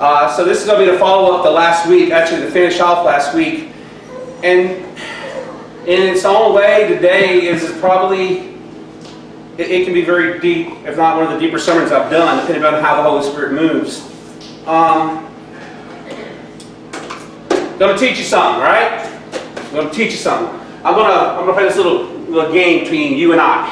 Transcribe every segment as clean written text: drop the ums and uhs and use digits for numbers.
So this is going to be the follow-up to last week, actually to finish off last week. And in its own way, today is probably, it can be very deep, if not one of the deeper sermons I've done, depending on how the Holy Spirit moves. Going to teach you something, right? I'm going to teach you something. I'm going to play this little game between you and I.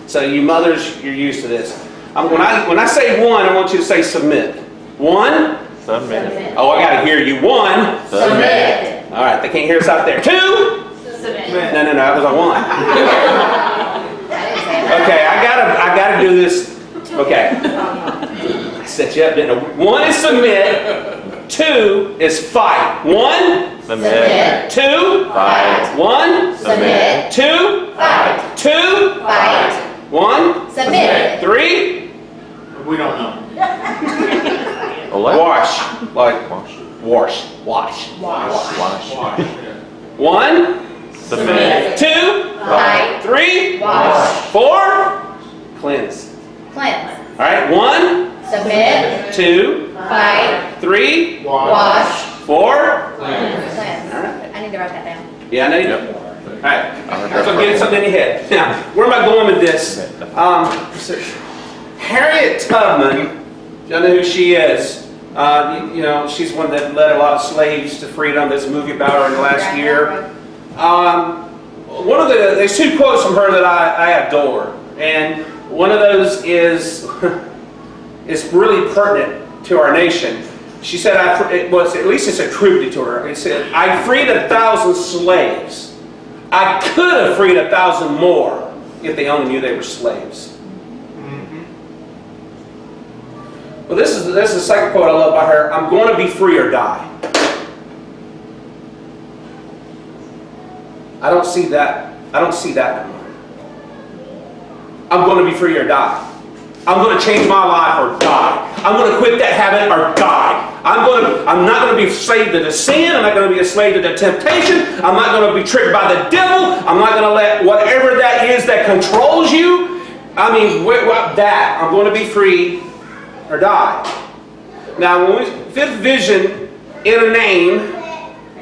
So you mothers, you're used to this. When I say one, I want you to say submit. One. Submit. Oh, I got to hear you. One. Submit. All right, they can't hear us out there. Two. Submit. No, that was a one. Okay, I gotta do this. Okay. I set you up, didn't I? One is submit. Two is fight. One. Submit. Two. Fight. One. Submit. Two. Fight. Two. Fight. One. Submit. Three. We don't know. Wash. Like wash. One. Submit. Two. Fight. Three. Wash. Four. Cleanse. Cleanse. All right. One. Submit. Two. Fight. Three. Wash. Four. Cleanse. All right. I need to write that down. Yeah, I know you do. All right. So I'm getting something in your head. Now, where am I going with this? So Harriet Tubman, you know who she is. You know, she's one that led a lot of slaves to freedom. There's a movie about her in the last year. There's two quotes from her that I adore, and one of those is really pertinent to our nation. She said, at least it's attributed to her. It said, "I freed 1,000 slaves. I could have freed 1,000 more if they only knew they were slaves." Well, this is the second quote I love by her. "I'm going to be free or die." I don't see that anymore. I'm going to be free or die. I'm going to change my life or die. I'm going to quit that habit or die. I'm not going to be a slave to the sin. I'm not going to be a slave to the temptation. I'm not going to be tricked by the devil. I'm not going to let whatever that is that controls you. I mean, that. I'm going to be free or die. Now, when fifth vision in a name,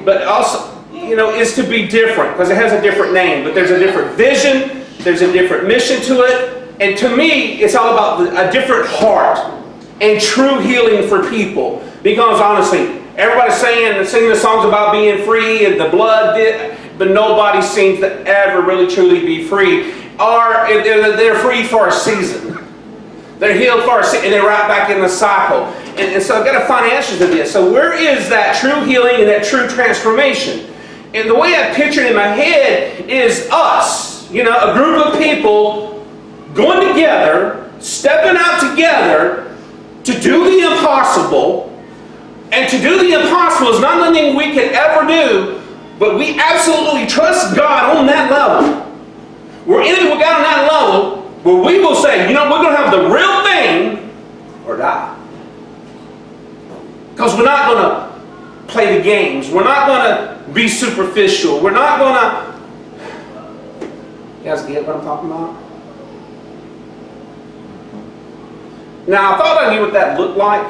but also, is to be different, because it has a different name, but there's a different vision, there's a different mission to it, and to me, it's all about a different heart and true healing for people. Because honestly, everybody's singing the songs about being free and the blood, but nobody seems to ever really truly be free. Or they're free for a season. They're healed for a season, and they're right back in the cycle. And so I've got to find answers to this. So where is that true healing and that true transformation? And the way I picture it in my head is us, a group of people going together, stepping out together to do the impossible. And to do the impossible is not something we can ever do, but we absolutely trust God on that level. We're in it with God on that level where we will say, we're going to have the real thing or die. Because we're not going to play the games. We're not going to be superficial. We're not going to... You guys get what I'm talking about? Now, I thought I knew what that looked like,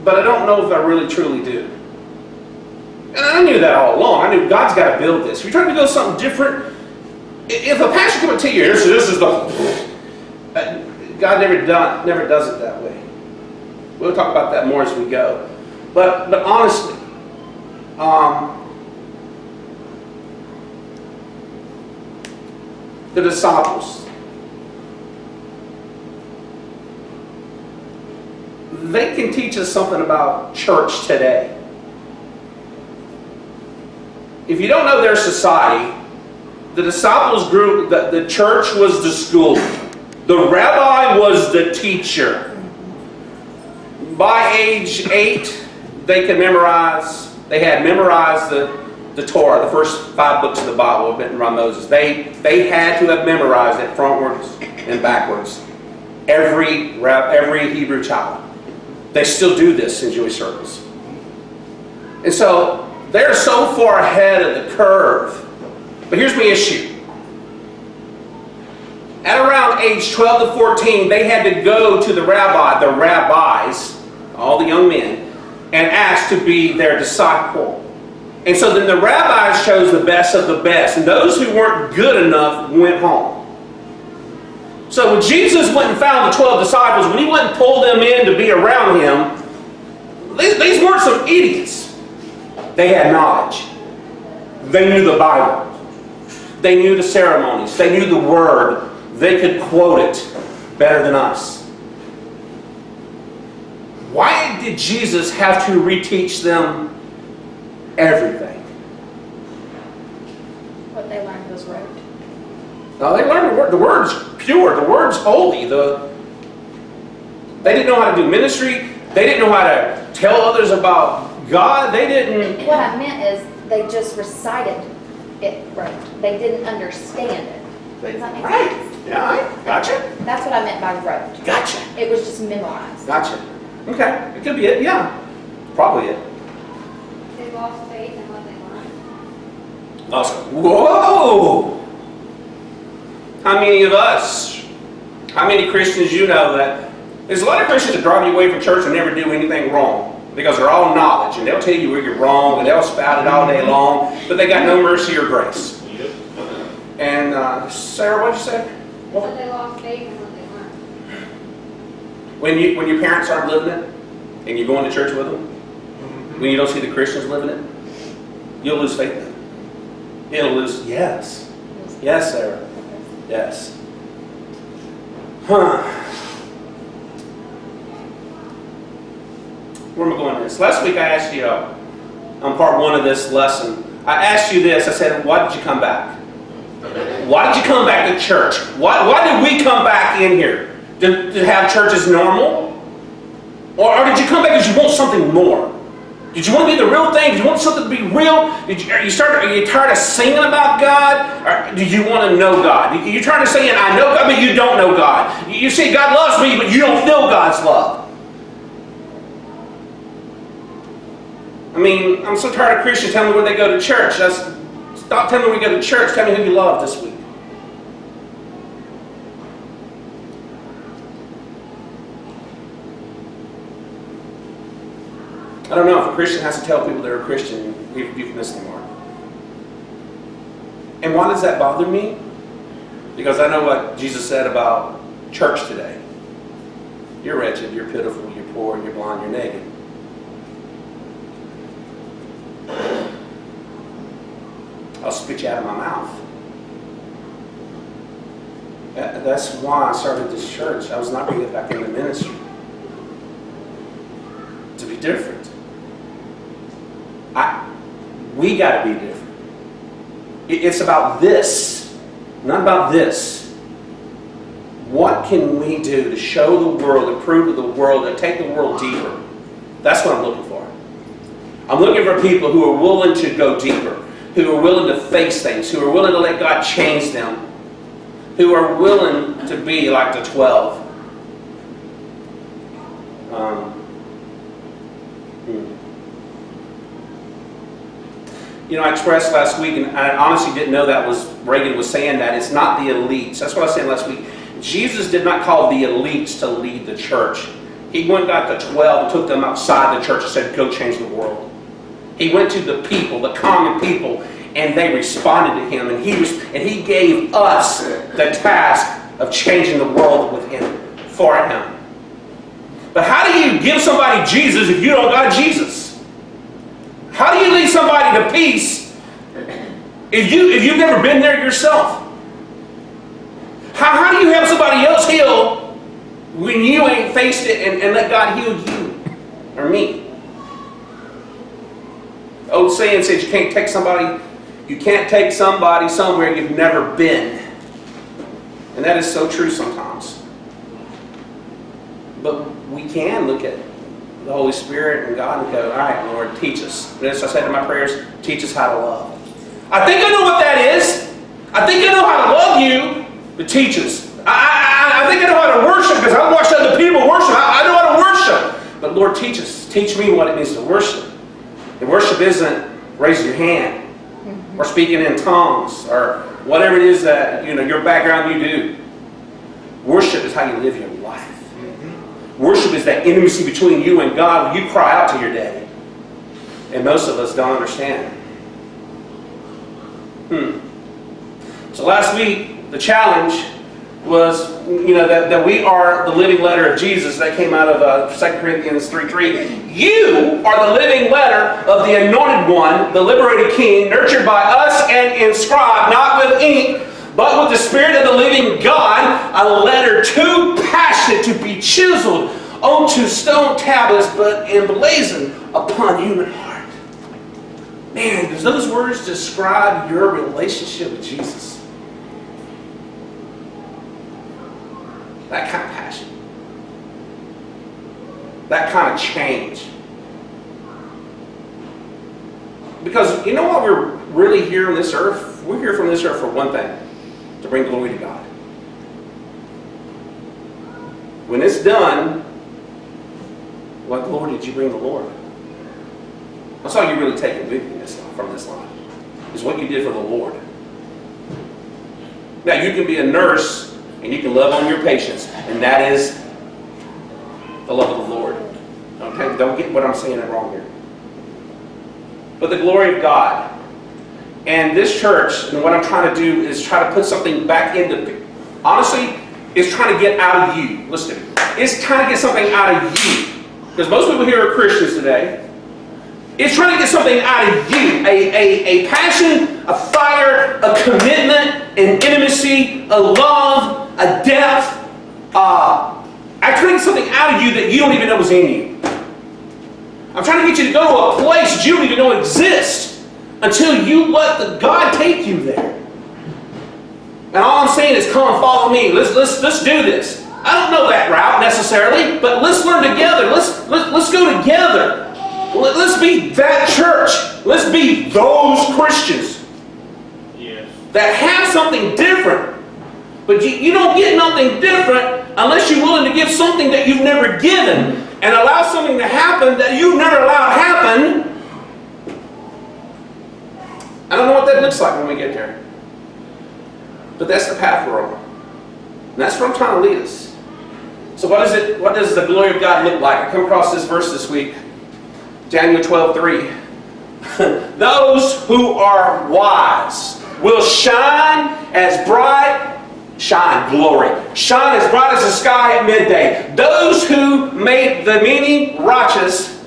but I don't know if I really truly do. And I knew that all along. I knew God's got to build this. If you're trying to build something different, if a pastor comes and tell you, this is the... God never does it that way. We'll talk about that more as we go. But honestly, the disciples, they can teach us something about church today. If you don't know their society, the disciples group, the church was the school. The rabbi was the teacher. By age 8, they had memorized the Torah, the first 5 books of the Bible written by Moses. They had to have memorized it frontwards and backwards. Every Hebrew child. They still do this in Jewish circles. And so they're so far ahead of the curve. But here's my issue. At around around age 12 to 14, they had to go to the rabbis, all the young men, and ask to be their disciple. And so then the rabbis chose the best of the best, and those who weren't good enough went home. So when Jesus went and found the 12 disciples, when he went and pulled them in to be around him, these weren't some idiots. They had knowledge. They knew the Bible. They knew the ceremonies. They knew the Word. They could quote it better than us. Why did Jesus have to reteach them everything? What they learned was rote. No, they learned the Word. The Word's pure. The Word's holy. They didn't know how to do ministry. They didn't know how to tell others about God. They didn't. What I meant is they just recited it rote. They didn't understand it. Does that make Right. sense? Yeah, I gotcha. That's what I meant by rote. Gotcha. It was just memorized. Gotcha. Okay. It could be it. Yeah. Probably it. They lost faith in what they learned. Awesome. Whoa! How many of us, how many Christians you know that, there's a lot of Christians that drive you away from church and never do anything wrong because they're all knowledge and they'll tell you where you're wrong and they'll spout it all day long, but they got no mercy or grace. And Sarah, what'd you say? So they lost faith in what they learned. When your parents aren't living it and you're going to church with them, when you don't see the Christians living it, you'll lose faith in it. It'll lose. Yes. Yes, Sarah. Yes. Huh. Where am I going with this? Last week I asked you, on part one of this lesson, I asked you this. I said, why did you come back? Why did you come back to church? Why did we come back in here? To have church as normal? Or did you come back because you want something more? Did you want to be the real thing? Did you want something to be real? Are you tired of singing about God? Or do you want to know God? You're tired of saying, I know God, but you don't know God. You say, God loves me, but you don't feel God's love. I mean, I'm so tired of Christians telling me where they go to church. Stop telling me we go to church. Tell me who you love this week. I don't know if a Christian has to tell people they're a Christian, you've missed the mark. And why does that bother me? Because I know what Jesus said about church today. You're wretched, you're pitiful, you're poor, you're blind, you're naked. I'll spit you out of my mouth. That's why I started this church. I was not going to get back into ministry. To be different. We got to be different. It's about this, not about this. What can we do to show the world, to prove to the world, to take the world deeper? That's what I'm looking for. I'm looking for people who are willing to go deeper, who are willing to face things, who are willing to let God change them, who are willing to be like the 12. You know, I expressed last week, and I honestly didn't know that was Reagan was saying that. It's not the elites. That's what I was saying last week. Jesus did not call the elites to lead the church. He went and got the 12 and took them outside the church and said, go change the world. He went to the people, the common people, and they responded to him. And he gave us the task of changing the world with him, for him. But how do you give somebody Jesus if you don't got Jesus? How do you lead somebody to peace if you've never been there yourself? How do you help somebody else heal when you ain't faced it and let God heal you or me? The old saying says you can't take somebody somewhere you've never been. And that is so true sometimes. But we can look at the Holy Spirit and God and go, all right, Lord, teach us. And as I said in my prayers, teach us how to love. I think I know what that is. I think I know how to love you, but teach us. I think I know how to worship because I've watched other people worship. I know how to worship. But Lord, teach us. Teach me what it means to worship. And worship isn't raising your hand or speaking in tongues or whatever it is that your background you do. Worship is how you live your life. Worship is that intimacy between you and God when you cry out to your daddy. And most of us don't understand. So last week, the challenge was, that we are the living letter of Jesus. That came out of 2 Corinthians 3:3. You are the living letter of the anointed one, the liberated king, nurtured by us and inscribed, not with ink, but with the Spirit of the living God, a letter too passionate to be chiseled onto stone tablets, but emblazoned upon human heart. Man, does those words describe your relationship with Jesus? That kind of passion. That kind of change. Because you know what we're really here on this earth? We're here from this earth for one thing. To bring glory to God. When it's done, what glory did you bring the Lord? That's all you're really taking with you from this life. Is what you did for the Lord. Now you can be a nurse and you can love on your patients, and that is the love of the Lord. Okay? Don't get what I'm saying wrong here. But the glory of God. And this church, and what I'm trying to do is try to put something back into, honestly, it's trying to get out of you. Listen to me. It's trying to get something out of you. Because most people here are Christians today. It's trying to get something out of you. A passion, a fire, a commitment, an intimacy, a love, a depth. I'm trying to get something out of you that you don't even know is in you. I'm trying to get you to go to a place that you don't even know exists until you let the God take you there. And all I'm saying is, come and follow me. Let's do this. I don't know that route necessarily, but let's learn together. Let's go together. Let's be that church. Let's be those Christians that have something different. But you don't get nothing different unless you're willing to give something that you've never given and allow something to happen that you've never allowed happen. I don't know what that looks like when we get there. But that's the path we're on. And that's where I'm trying to lead us. So what does the glory of God look like? I come across this verse this week. Daniel 12:3. Those who are wise will shine as bright, glory. Shine as bright as the sky at midday. Those who make the many righteous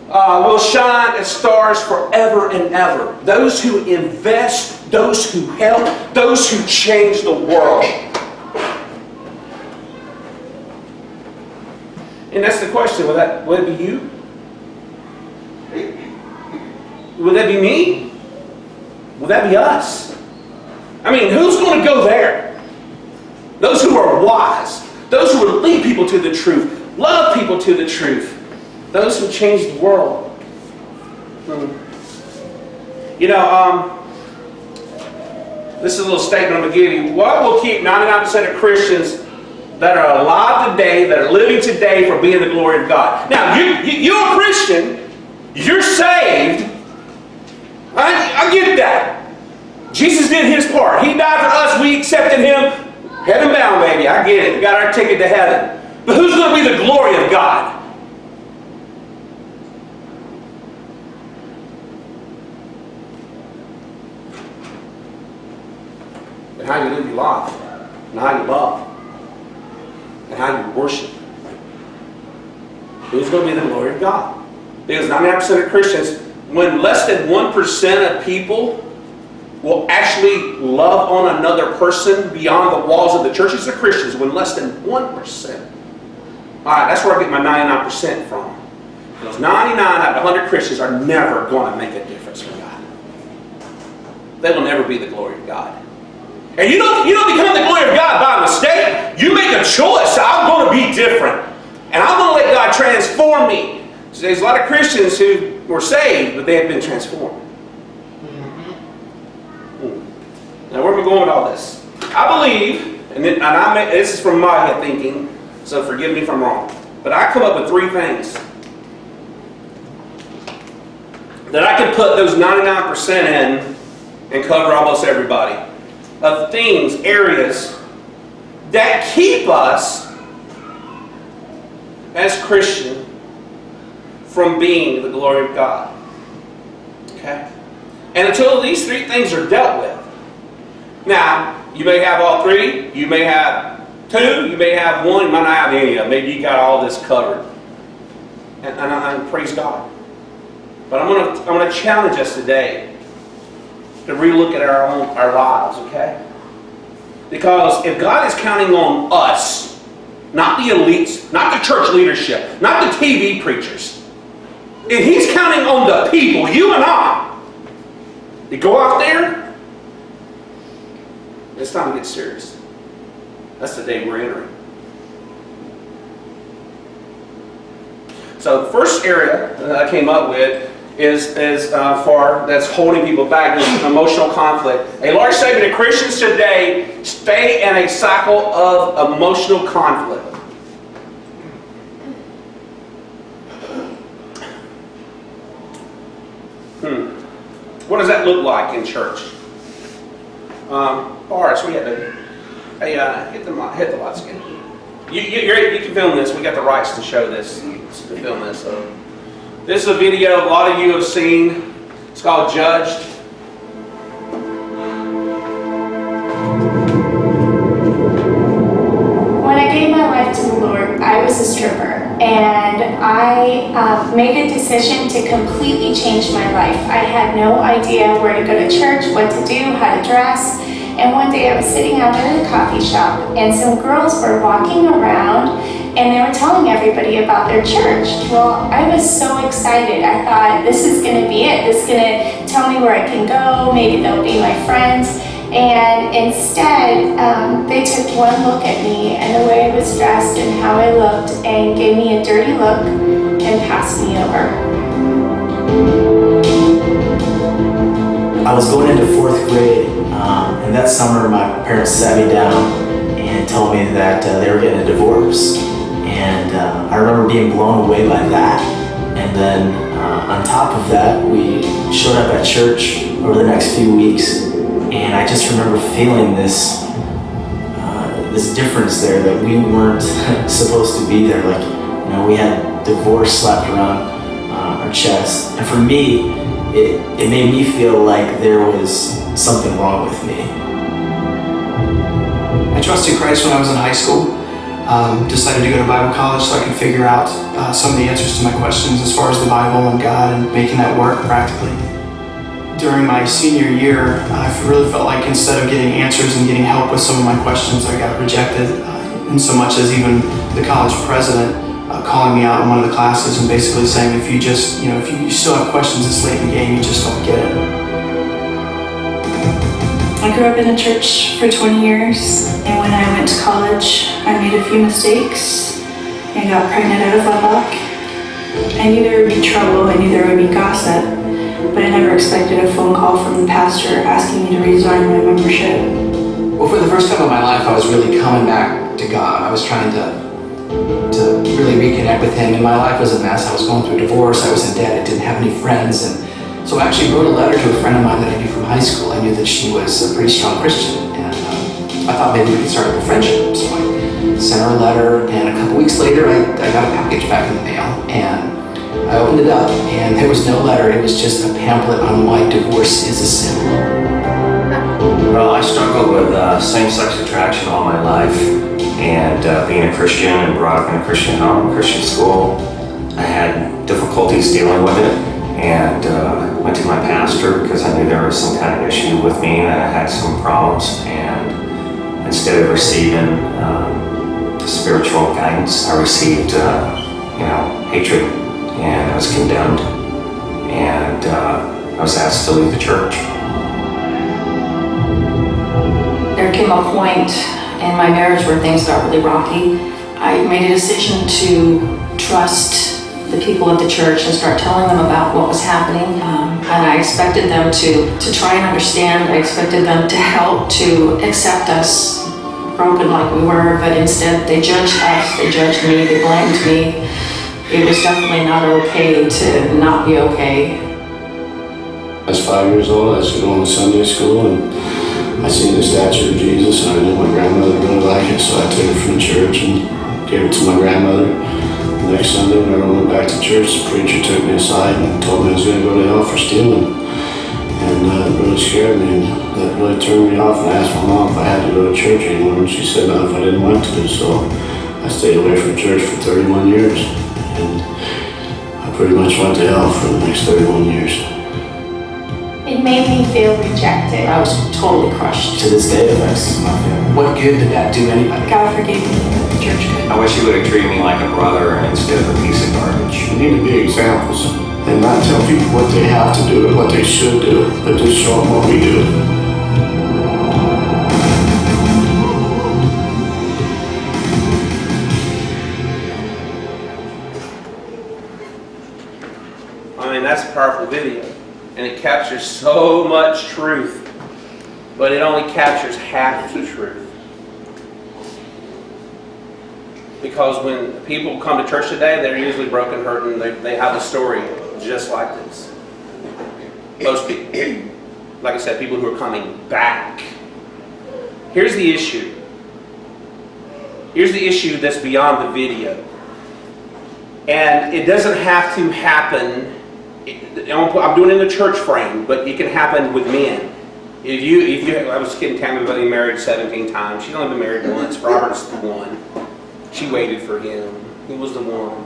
will shine as stars forever and ever. Those who invest, those who help, those who change the world. And that's the question. Will it be you? Will that be me? Will that be us? I mean, who's going to go there? Those who are wise. Those who will lead people to the truth. Love people to the truth. Those who change the world. This is a little statement I'm going to give you. What will keep 99% of Christians that are alive today, that are living today, from being the glory of God? Now, you're a Christian. You're saved. I get that. Jesus did his part. He died for us. We accepted him. Heaven bound, baby. I get it. We got our ticket to heaven. But who's going to be the glory of God? And how you live your life. And how you love. And how you worship. Who's going to be the glory of God? Because 99% of Christians, when less than 1% of people will actually love on another person beyond the walls of the churches of Christians, when less than 1%. Alright, that's where I get my 99% from. Because 99 out of 100 Christians are never going to make a difference for God. They will never be the glory of God. And you don't become the glory of God by mistake. You make a choice. I'm going to be different. And I'm going to let God transform me. So there's a lot of Christians who were saved, but they had been transformed. Now, where are we going with all this? I believe, this is from my head thinking, so forgive me if I'm wrong, but I come up with 3 things that I can put those 99% in and cover almost everybody. Of things, areas that keep us as Christians from being the glory of God. Okay? And until these three things are dealt with. Now, you may have all three, you may have two, you may have one, you might not have any of them. Maybe you got all this covered. And praise God. But I'm gonna challenge us today to relook at our lives, okay? Because if God is counting on us, not the elites, not the church leadership, not the TV preachers, if He's counting on the people, you and I, to go out there, it's time to get serious. That's the day we're entering. So the first area that I came up with is for that's holding people back is emotional conflict. A large segment of Christians today stay in a cycle of emotional conflict. What does that look like in church? Boris, we had to hit the lights again. You can film this. We got the rights to show this, to film this. So this is a video a lot of you have seen. It's called Judged. When I gave my life to the Lord, I was a stripper, and I made a decision to completely change my life. I had no idea where to go to church, what to do, how to dress. And one day I was sitting out at a coffee shop, and some girls were walking around, and they were telling everybody about their church. Well, I was so excited. I thought, this is going to be it. This is going to tell me where I can go. Maybe they'll be my friends. And instead, they took one look at me and the way I was dressed and how I looked and gave me a dirty look and passed me over. I was going into 4th grade, and that summer my parents sat me down and told me that they were getting a divorce. And I remember being blown away by that. And then on top of that, we showed up at church over the next few weeks. And I just remember feeling this difference there, that we weren't supposed to be there. Like, you know, we had divorce slapped around our chest. And for me, it made me feel like there was something wrong with me. I trusted Christ when I was in high school. Decided to go to Bible college so I could figure out some of the answers to my questions as far as the Bible and God and making that work practically. During my senior year, I really felt like instead of getting answers and getting help with some of my questions, I got rejected, in so much as even the college president calling me out in one of the classes and basically saying, if you still have questions this late in the game, you just don't get it. I grew up in the church for 20 years, and when I went to college, I made a few mistakes and got pregnant out of wedlock. I knew there would be trouble, I knew there would be gossip, but I never expected a phone call from the pastor asking me to resign my membership. Well, for the first time in my life, I was really coming back to God. I was trying to really reconnect with Him, and my life was a mess. I was going through a divorce, I was in debt, I didn't have any friends, and so I actually wrote a letter to a friend of mine that I knew from high school. I knew that she was a pretty strong Christian, and I thought maybe we could start up a friendship. So I sent her a letter, and a couple weeks later, I got a package back in the mail, and I opened it up, and there was no letter. It was just a pamphlet on why divorce is a sin. Well, I struggled with same-sex attraction all my life, and being a Christian and brought up in a Christian home, Christian school, I had difficulties dealing with it, and went to my pastor because I knew there was some kind of issue with me, that I had some problems, and instead of receiving spiritual guidance, I received hatred, and I was condemned, and I was asked to leave the church. There came a point in my marriage where things got really rocky. I made a decision to trust the people of the church and start telling them about what was happening. And I expected them to try and understand. I expected them to help, to accept us broken like we were, but instead they judged us, they judged me, they blamed me. It was definitely not okay to not be okay. I was 5 years old. I was going to Sunday school, and I seen the statue of Jesus and I knew my grandmother really liked it, so I took it from the church and gave it to my grandmother. The next Sunday, when I went back to church, the preacher took me aside and told me I was going to go to hell for stealing. And it really scared me, and that really turned me off. And I asked my mom if I had to go to church anymore, and she said no if I didn't want to. So I stayed away from church for 31 years. And I pretty much went to hell for the next 31 years. It made me feel rejected. I was totally crushed. To this day, it affects my family. What good did that do anybody? God forgave me. The church could. I wish you would have treated me like a brother instead of a piece of garbage. We need to be examples and not tell people what they have to do and what they should do, but just show them what we do. I mean, that's a powerful video, and it captures so much truth, but it only captures half the truth. Because when people come to church today, they're usually broken, hurt, and they have a story just like this. Most people, like I said, people who are coming back. Here's the issue. Here's the issue that's beyond the video. And it doesn't have to happen, I'm doing it in the church frame, but it can happen with men. If you, I was kidding Tammy about being married 17 times. She's only been married once. Robert's the one. She waited for him. He was the one.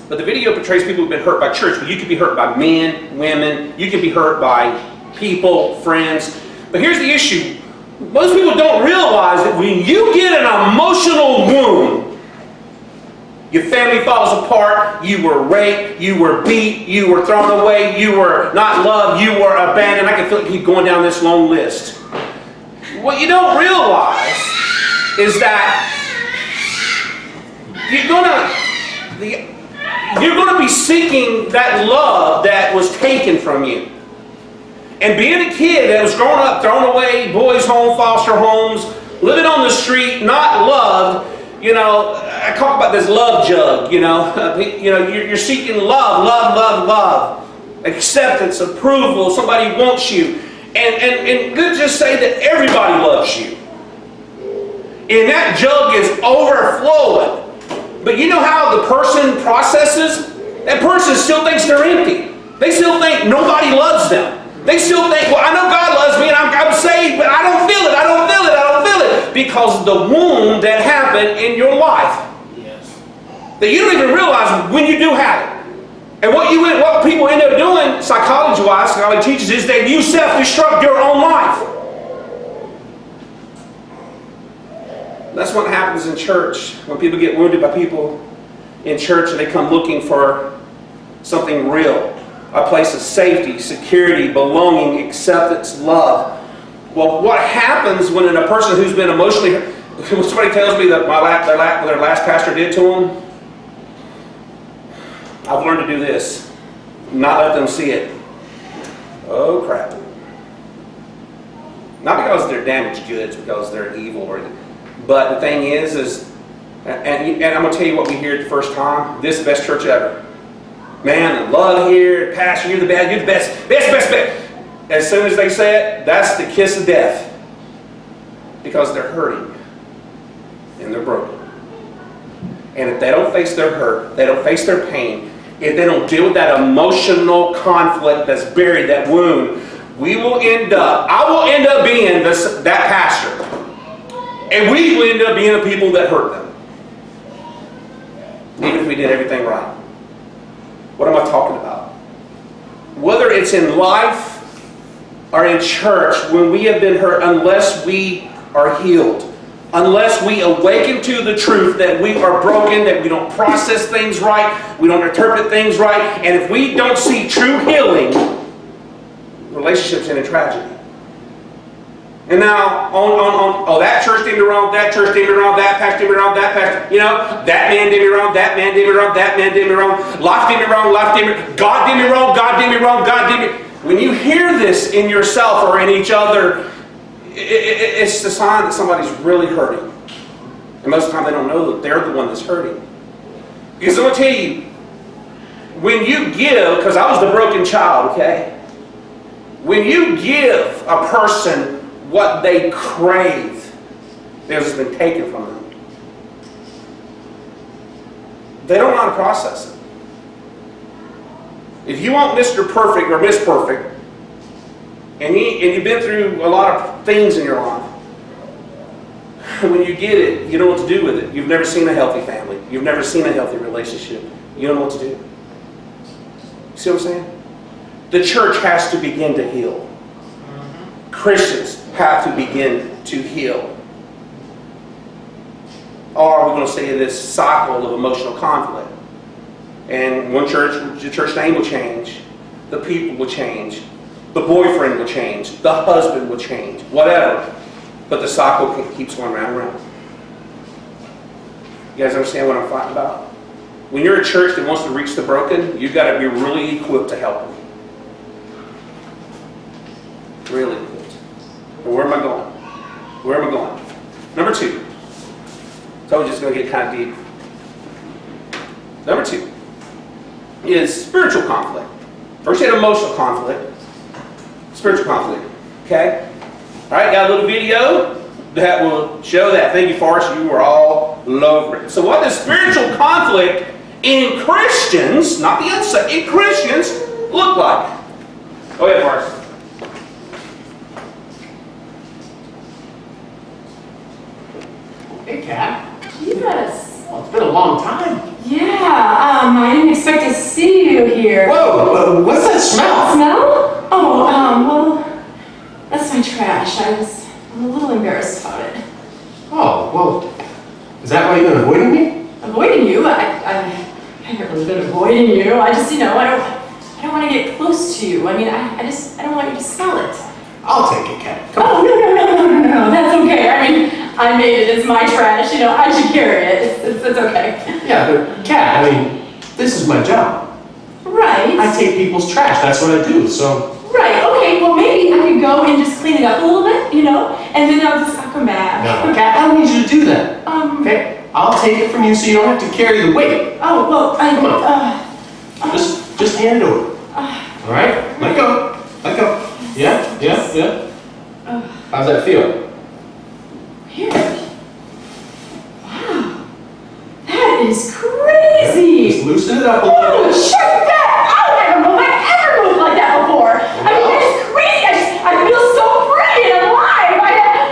But the video portrays people who've been hurt by church. But you could be hurt by men, women. You could be hurt by people, friends. But here's the issue. Most people don't realize that when you get an emotional wound, your family falls apart, you were raped, you were beat, you were thrown away, you were not loved, you were abandoned. I can feel like keep going down this long list. What you don't realize is that you're gonna be seeking that love that was taken from you. And being a kid that was growing up, thrown away, boys' home, foster homes, living on the street, not loved, you know, I talk about this love jug, you're seeking love, acceptance, approval, somebody wants you. And let's just say that everybody loves you. And that jug is overflowing. But you know how the person processes? That person still thinks they're empty. They still think nobody loves them. They still think, well, I know God loves me and I'm saved, but I don't feel it, I don't feel it, I don't feel it. Because of the wound that happened in your life. Yes. That you don't even realize when you do have it. And what people end up doing, psychology-wise, psychology teaches, is that you self-destruct your own life. That's what happens in church. When people get wounded by people in church and they come looking for something real. A place of safety, security, belonging, acceptance, love. Well, what happens when a person who's been emotionally hurt, when somebody tells me that their last pastor did to them, I've learned to do this. Not let them see it. Oh, crap. Not because they're damaged goods, because they're evil. But the thing is and I'm going to tell you what we hear the first time. This is the best church ever. Man, I love here. Pastor, you're the best. Best. As soon as they say it, that's the kiss of death. Because they're hurting. And they're broken. And if they don't face their hurt, they don't face their pain, if they don't deal with that emotional conflict that's buried, that wound, I will end up being that pastor. And we will end up being the people that hurt them. Even if we did everything right. What am I talking about? Whether it's in life or in church, when we have been hurt, unless we are healed, unless we awaken to the truth that we are broken, that we don't process things right, we don't interpret things right, and if we don't see true healing, relationships end in tragedy. And now, that church did me wrong, that church did me wrong, that pastor did me wrong, that pastor, that man did me wrong, that man did me wrong, that man did me wrong, life did me wrong, life did me wrong, God did me wrong, God did me wrong, God did me. When you hear this in yourself or in each other, it's the sign that somebody's really hurting. And most of the time they don't know that they're the one that's hurting. Because I'm going to tell you, when you give, because I was the broken child, okay? When you give a person what they crave, theirs has been taken from them. They don't know how to process it. If you want Mr. Perfect or Miss Perfect, and you've been through a lot of things in your life, when you get it, you don't know what to do with it. You've never seen a healthy family. You've never seen a healthy relationship. You don't know what to do. See what I'm saying? The church has to begin to heal. Christians have to begin to heal. Or we're going to stay in this cycle of emotional conflict. And one church, the church name will change. The people will change. The boyfriend will change. The husband will change. Whatever. But the cycle keeps going round and round. You guys understand what I'm fighting about? When you're a church that wants to reach the broken, you've got to be really equipped to help them. Really equipped. And where am I going? Where am I going? Number 2. So I'm just going to get kind of deep. Number 2 is spiritual conflict. First you had emotional conflict. Spiritual conflict. Okay? Alright, got a little video that will show that. Thank you, Forrest. You were all over it. So what does spiritual conflict in Christians, not the unsaved, in Christians, look like? Go ahead, Forrest. Hey, Kat. Yes. Well, it's been a long time. Yeah, I didn't expect to see you here. Whoa, what's that smell? Smell? Oh, well, that's my trash. I'm a little embarrassed about it. Oh, well, is that why you've been avoiding me? Avoiding you? I haven't really been avoiding you. I just, I don't want to get close to you. I mean, I don't want you to smell it. I'll take it, Kat. Come on. No, that's okay. I mean, I made it. It's my trash. I should carry it. It's okay. Yeah, but Kat, I mean, this is my job. Right. I take people's trash. That's what I do, so... Right, okay, well maybe I could go and just clean it up a little bit, and then I'll come back. No, Kat, I don't need you to do that. Okay? I'll take it from you so you don't have to carry the weight. Oh, well, Come on. Just hand it over. All right? Let go. Let go. Yeah? How's that feel? Weird. Wow. That is crazy. Just loosen it up a little Oh, bit. shut that! I don't know if I've ever moved like that before. I mean, that is crazy. I feel so free and alive.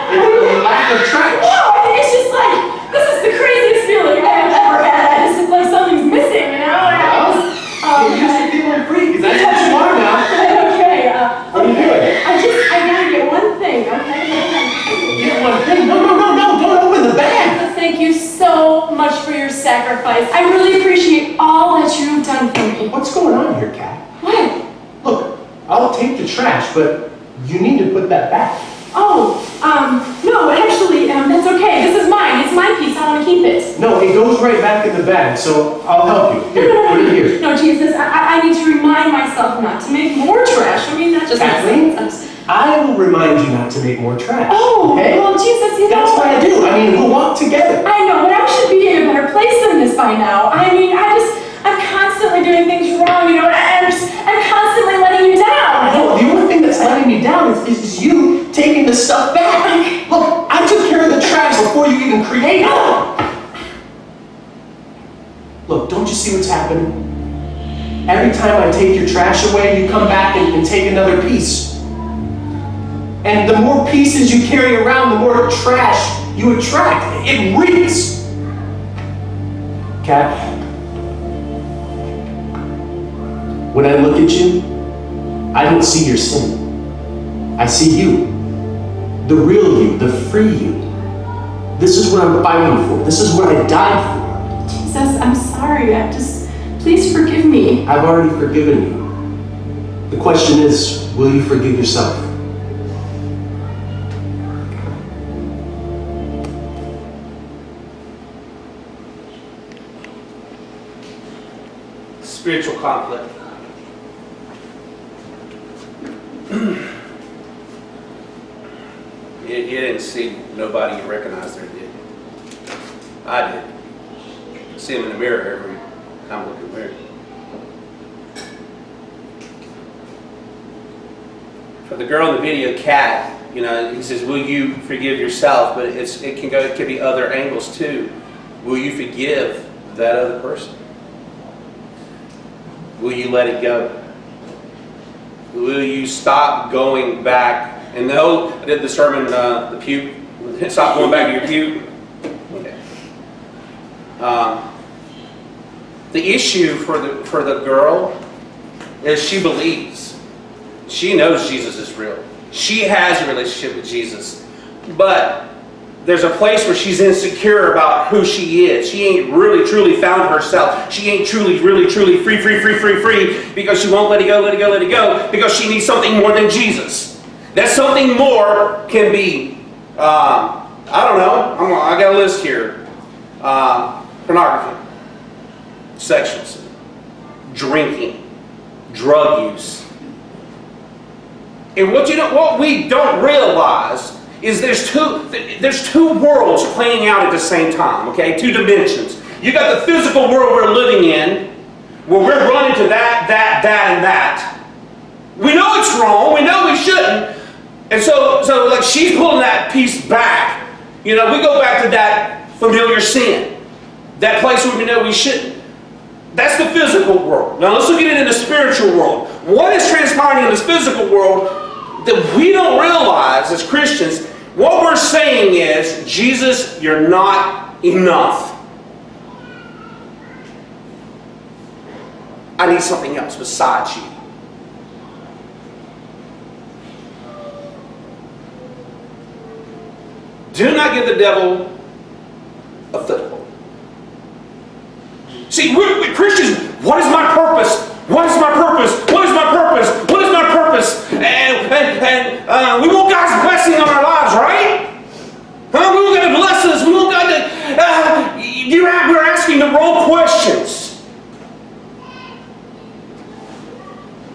It's a lack of trash. No, I think it's just like, this is the craziest feeling I've ever had. It's just like something's missing, You're used to feeling free, because that's what you are now. Okay, What are you doing? I gotta get one thing, okay? Get one thing? No, don't open the bag. Thank you so much for your sacrifice. I really appreciate all that you've done for me. What's going on here, Kat? What? Look, I'll take the trash, but you need to put that back. Oh, no, actually, that's okay. This is mine. It's my piece. I want to keep it. No, it goes right back in the bag, so I'll help you. Here, put it here. No, Jesus, I need to remind myself not to make more trash. I mean, that just Kathleen, makes sense. I will remind you not to make more trash. Oh, okay? well, Jesus, That's what I do. I mean, we'll walk together. I know, but I should be in a better place than this by now. I mean, I'm constantly doing things wrong, and I'm constantly letting you down. No, the only thing that's letting me down is you taking the stuff back. Look, I took care of the trash before you even created it. Look, don't you see what's happening? Every time I take your trash away, you come back and take another piece. And the more pieces you carry around, the more trash you attract. It reeks. Kat, when I look at you, I don't see your sin. I see you. The real you, the free you. This is what I'm fighting for. This is what I died for. Jesus, I'm sorry. Please forgive me. I've already forgiven you. The question is, will you forgive yourself? Spiritual conflict. You didn't see nobody you recognized there, did you? I did. I see him in the mirror every time I look in the mirror. the girl in the video, Kat, you know, he says, will you forgive yourself? But it could be other angles too. Will you forgive that other person? Will you let it go? Will you stop going back? And no, I did the sermon, the puke. Stop going back to your puke. Okay. The issue for the girl is she believes. She knows Jesus is real. She has a relationship with Jesus. But there's a place where she's insecure about who she is. She ain't really truly found herself. She ain't truly free because she won't let it go because she needs something more than Jesus. That something more can be, I don't know, I got a list here. Pornography, sexual sin, drinking, drug use. And what we don't realize is there's two worlds playing out at the same time, okay? Two dimensions. You got the physical world we're living in, where we're running to that, and that. We know it's wrong. We know we shouldn't. And so like she's pulling that piece back. You know, we go back to that familiar sin, that place where we know we shouldn't. That's the physical world. Now let's look at it in the spiritual world. What is transpiring in this physical world that we don't realize as Christians? What we're saying is, Jesus, you're not enough. I need something else besides you. Do not give the devil a foothold. See, we're Christians. What is my purpose? What is my purpose? What is my purpose? What is my purpose? And we want God's blessing on our lives, right? Huh? We want God to bless us. We want God to... we're asking the wrong questions.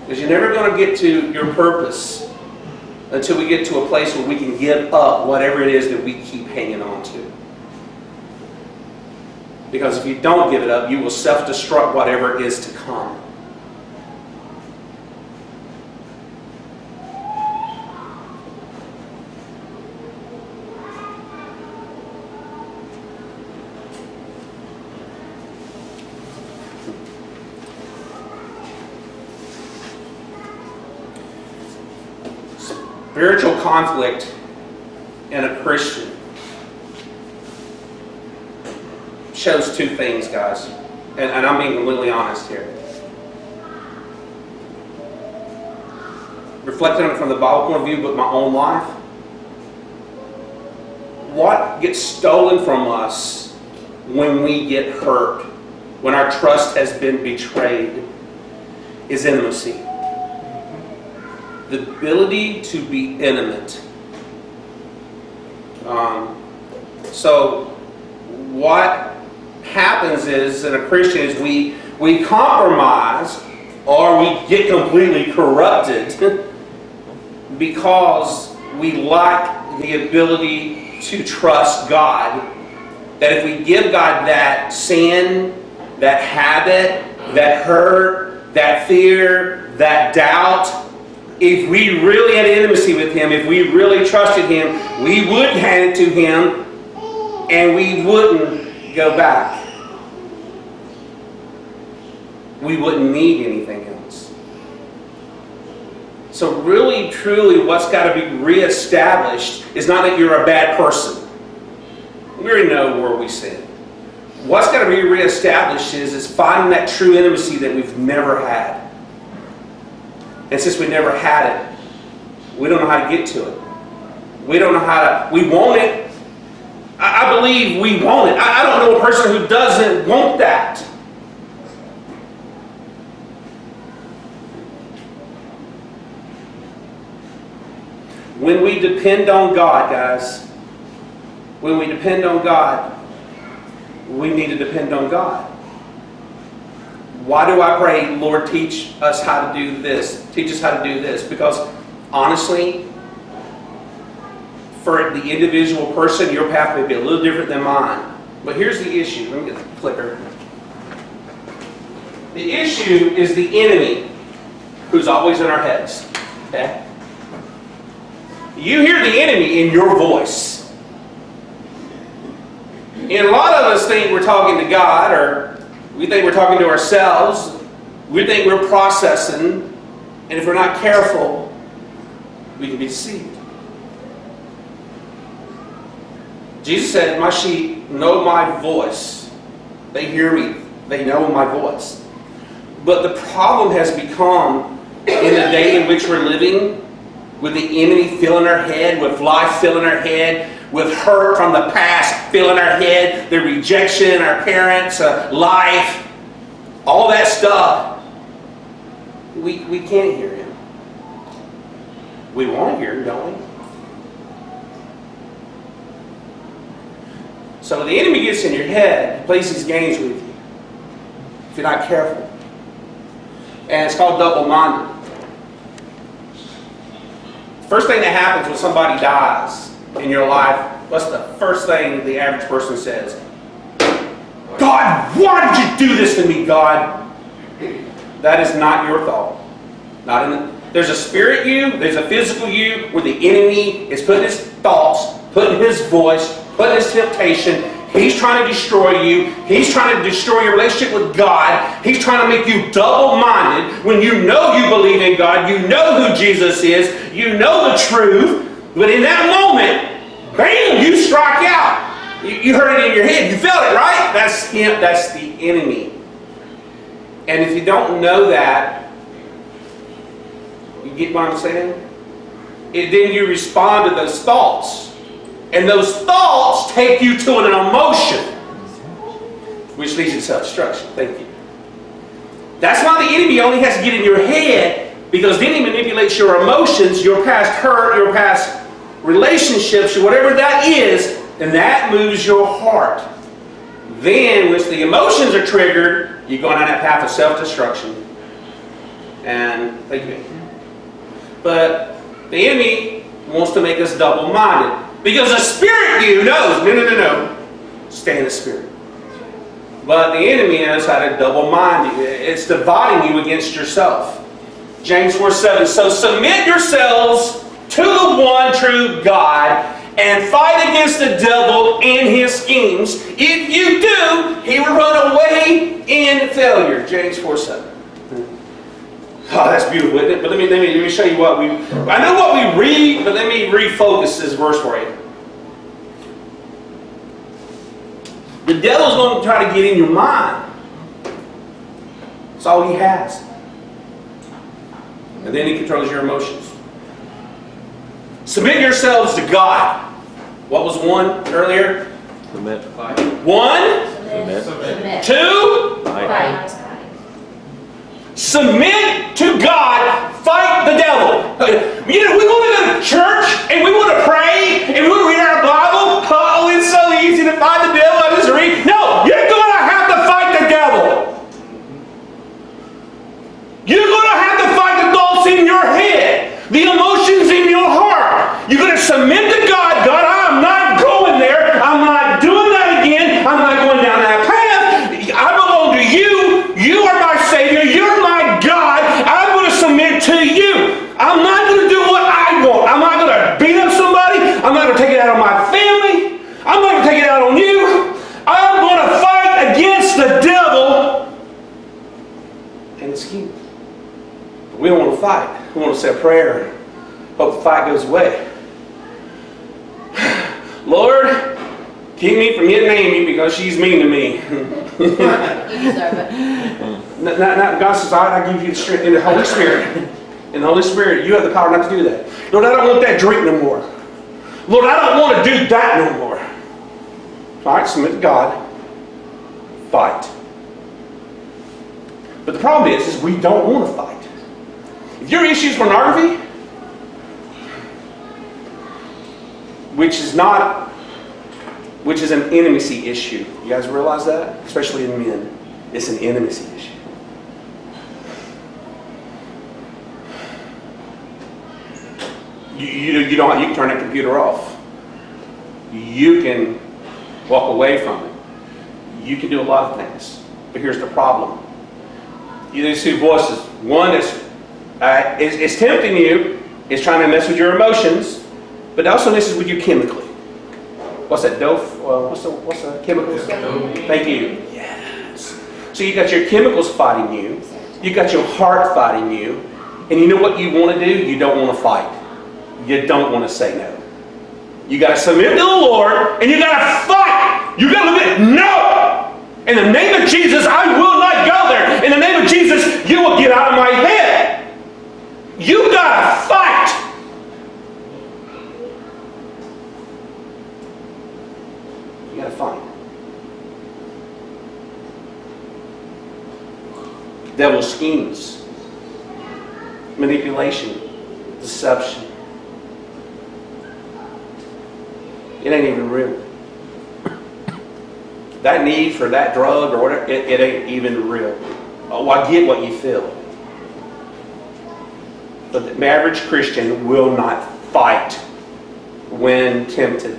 Because you're never going to get to your purpose until we get to a place where we can give up whatever it is that we keep hanging on to. Because if you don't give it up, you will self-destruct whatever is to come. Spiritual conflict in a Christian shows two things, guys. And I'm being completely honest here. Reflecting on it from the Bible point of view, but my own life. What gets stolen from us when we get hurt, when our trust has been betrayed, is intimacy. The ability to be intimate. So what happens is in a Christian is we compromise or we get completely corrupted because we lack the ability to trust God. That if we give God that sin, that habit, that hurt, that fear, that doubt, if we really had intimacy with Him, if we really trusted Him, we would hand it to Him and we wouldn't go back. We wouldn't need anything else. So really, truly, what's got to be reestablished is not that you're a bad person. We already know where we sin. What's got to be reestablished is finding that true intimacy that we've never had. And since we never had it, we don't know how to get to it. We don't know how to, we want it. I believe we want it. I don't know a person who doesn't want that. When we depend on God, guys, when we depend on God, we need to depend on God. Why do I pray, Lord, teach us how to do this? Teach us how to do this. Because honestly, for the individual person, your path may be a little different than mine. But here's the issue. Let me get the clicker. The issue is the enemy who's always in our heads. Okay? You hear the enemy in your voice. And a lot of us think we're talking to God, or we think we're talking to ourselves. We think we're processing. And if we're not careful, we can be deceived. Jesus said, my sheep know my voice. They hear me. They know my voice. But the problem has become, in the day in which we're living, with the enemy filling our head, with life filling our head, with hurt from the past filling our head, the rejection, our parents, life, all that stuff, we can't hear him. We want to hear him, don't we? So the enemy gets in your head, plays these games with you, if you're not careful. And it's called double-minded. First thing that happens when somebody dies in your life, what's the first thing the average person says? God, why did you do this to me, God? That is not your thought. There's a spirit you, there's a physical you, where the enemy is putting his thoughts, putting his voice, putting his temptation. He's trying to destroy you. He's trying to destroy your relationship with God. He's trying to make you double-minded when you know you believe in God. You know who Jesus is. You know the truth. But in that moment, bam, you strike out. You heard it in your head. You felt it, right? That's him. That's the enemy. And if you don't know that, you get what I'm saying? Then you respond to those thoughts. And those thoughts take you to an emotion, which leads to self-destruction. Thank you. That's why the enemy only has to get in your head, because then he manipulates your emotions, your past hurt, your past relationships, whatever that is, and that moves your heart. Then, once the emotions are triggered, you go down that path of self-destruction. And thank you. But the enemy wants to make us double-minded. Because the spirit you knows, no. Stay in the spirit. But the enemy knows how to double-mind you. It's dividing you against yourself. James 4:7. So submit yourselves to the one true God and fight against the devil and his schemes. If you do, he will run away in failure. James 4:7. Oh, that's beautiful, isn't it? But let me show you what I know what we read, but let me refocus this verse for you. The devil's going to try to get in your mind. That's all he has. And then he controls your emotions. Submit yourselves to God. What was one earlier? Submit. One. Submit. Two. Fight. Submit to God, fight the devil. You know, we want to go to church and we want to pray and we want to read our Bible. Oh, it's so easy to fight the devil. I just read. No, you're going to have to fight the devil. You're going to have to fight the thoughts in your head, the emotions in your heart. You're going to submit to God. God, I'm not going there. I'm not doing that again. I'm not going down that path. I belong to you. You are my Savior. You're my God. I'm going to submit to you. I'm not going to do what I want. I'm not going to beat up somebody. I'm not going to take it out on my family. I'm not going to take it out on you. I'm going to fight against the devil and his schemes. We don't want to fight. We want to say a prayer and hope the fight goes away. Lord, keep me from hitting Amy because she's mean to me. You deserve it. God says, I give you the strength in the Holy Spirit. In the Holy Spirit, you have the power not to do that. Lord, I don't want that drink no more. Lord, I don't want to do that no more. All right, submit to God. Fight. But the problem is we don't want to fight. If your issue is pornography, which is an intimacy issue. You guys realize that? Especially in men. It's an intimacy issue. You can turn that computer off. You can walk away from it. You can do a lot of things. But here's the problem. There's two voices. One is tempting you, is trying to mess with your emotions. But also messes with you chemically. What's that, dope? What's the chemicals? Thank you. Yes. So you got your chemicals fighting you. You got your heart fighting you. And you know what you want to do? You don't want to fight. You don't want to say no. You got to submit to the Lord, and you got to fight. You got to admit, no! In the name of Jesus, I will not go there. In the name of Jesus, you will get out of my head. You got to fight. You got to fight. Devil schemes, manipulation, deception. It ain't even real. That need for that drug or whatever, it ain't even real. Oh, I get what you feel. But the average Christian will not fight when tempted.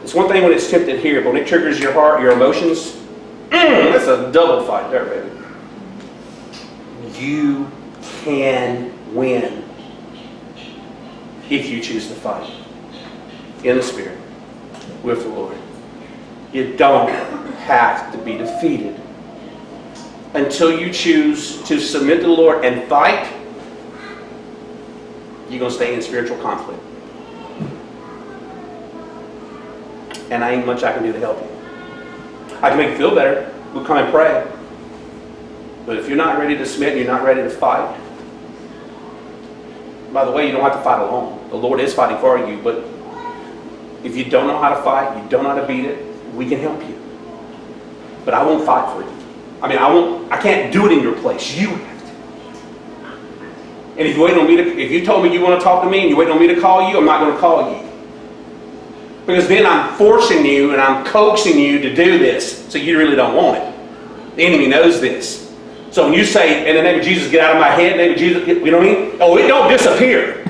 It's one thing when it's tempted here, but when it triggers your heart, your emotions, that's a double fight there, baby. You can win if you choose to fight in the Spirit with the Lord. You don't have to be defeated. Until you choose to submit to the Lord and fight, you're going to stay in spiritual conflict. And I ain't much I can do to help you. I can make you feel better. We'll come and pray. But if you're not ready to submit and you're not ready to fight, by the way, you don't have to fight alone. The Lord is fighting for you, but if you don't know how to fight, you don't know how to beat it, we can help you. But I won't fight for you. I mean, I can't do it in your place. You have to. And if you wait on me if you told me you want to talk to me and you wait on me to call you, I'm not going to call you. Because then I'm forcing you and I'm coaxing you to do this, so you really don't want it. The enemy knows this. So when you say, in the name of Jesus, get out of my head, in the name of Jesus, you know what I mean? Oh, it don't disappear.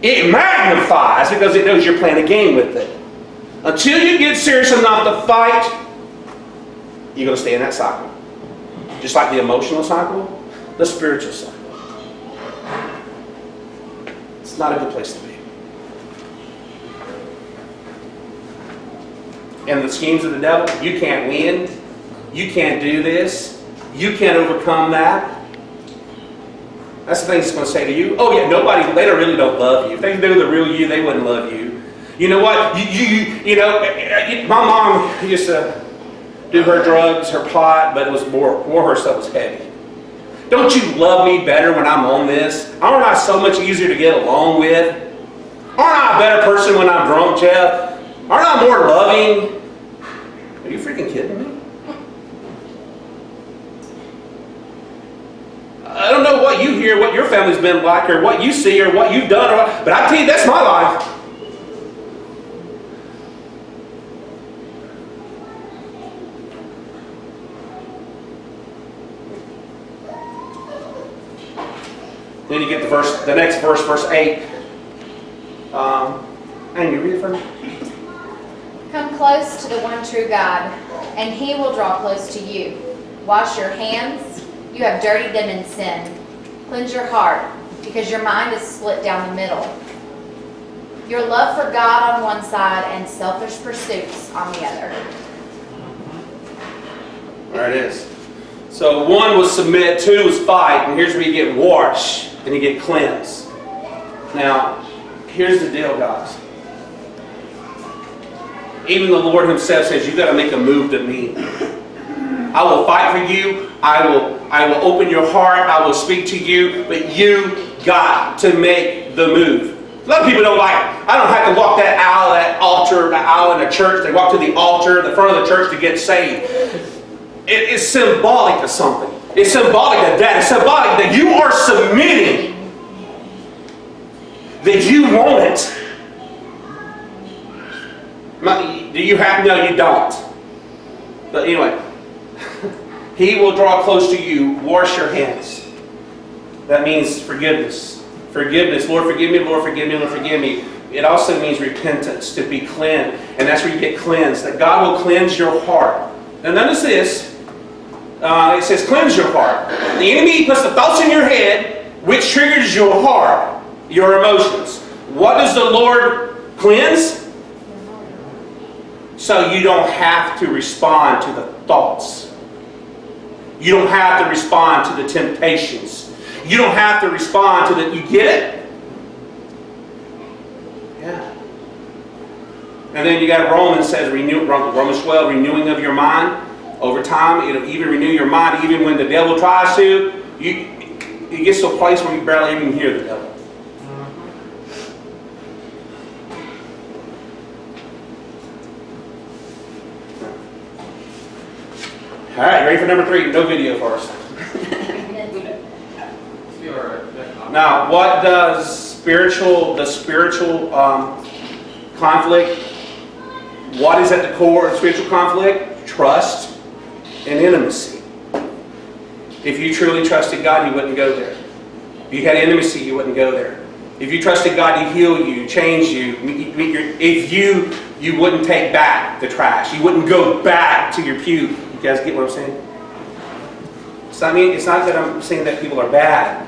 It magnifies because it knows you're playing a game with it. Until you get serious enough to fight, you're going to stay in that cycle. Just like the emotional cycle, the spiritual cycle. It's not a good place to be. And the schemes of the devil, you can't win. You can't do this. You can't overcome that. That's the thing it's going to say to you. Oh yeah, they really don't love you. If they knew the real you, they wouldn't love you. You know what? You know, my mom used to do her drugs, her pot, but it was more her stuff was heavy. Don't you love me better when I'm on this? Aren't I so much easier to get along with? Aren't I a better person when I'm drunk, Jeff? Aren't I more loving? Are you freaking kidding me? I don't know what you hear, what your family's been like, or what you see, or what you've done, but I tell you, that's my life. Then you get the next verse, verse 8. And you read it for me? Come close to the one true God, and He will draw close to you. Wash your hands, you have dirtied them in sin. Cleanse your heart, because your mind is split down the middle. Your love for God on one side and selfish pursuits on the other. There it is. So 1 was submit, 2 was fight, and here's where you get washed and you get cleansed. Now, here's the deal, guys. Even the Lord Himself says you got to make a move to me. I will fight for you. I will open your heart. I will speak to you, but you got to make the move. A lot of people don't like, I don't have to walk that aisle, that altar, the aisle in the church. They walk to the altar, the front of the church to get saved. It is symbolic of something. It's symbolic of that. It's symbolic that you are submitting. That you want it. Do you have? No, you don't. But anyway, He will draw close to you. Wash your hands. That means forgiveness. Forgiveness. Lord, forgive me. Lord, forgive me. Lord, forgive me. It also means repentance, to be cleansed. And that's where you get cleansed. That God will cleanse your heart. Now notice this. It says cleanse your heart. The enemy puts the thoughts in your head, which triggers your heart, your emotions. What does the Lord cleanse? So you don't have to respond to the thoughts. You don't have to respond to the temptations. You don't have to respond to the... You get it? Yeah. And then you got Romans says, Romans 12, renewing of your mind. Over time, it'll even renew your mind, even when the devil tries to. You get to a place where you barely even hear the devil. All right, ready for number 3? No video for us. Now, what does the spiritual conflict, what is at the core of spiritual conflict? Trust and intimacy. If you truly trusted God, you wouldn't go there. If you had intimacy, you wouldn't go there. If you trusted God to heal you, change you, if you wouldn't take back the trash, you wouldn't go back to your pew. You guys get what I'm saying? It's not that I'm saying that people are bad.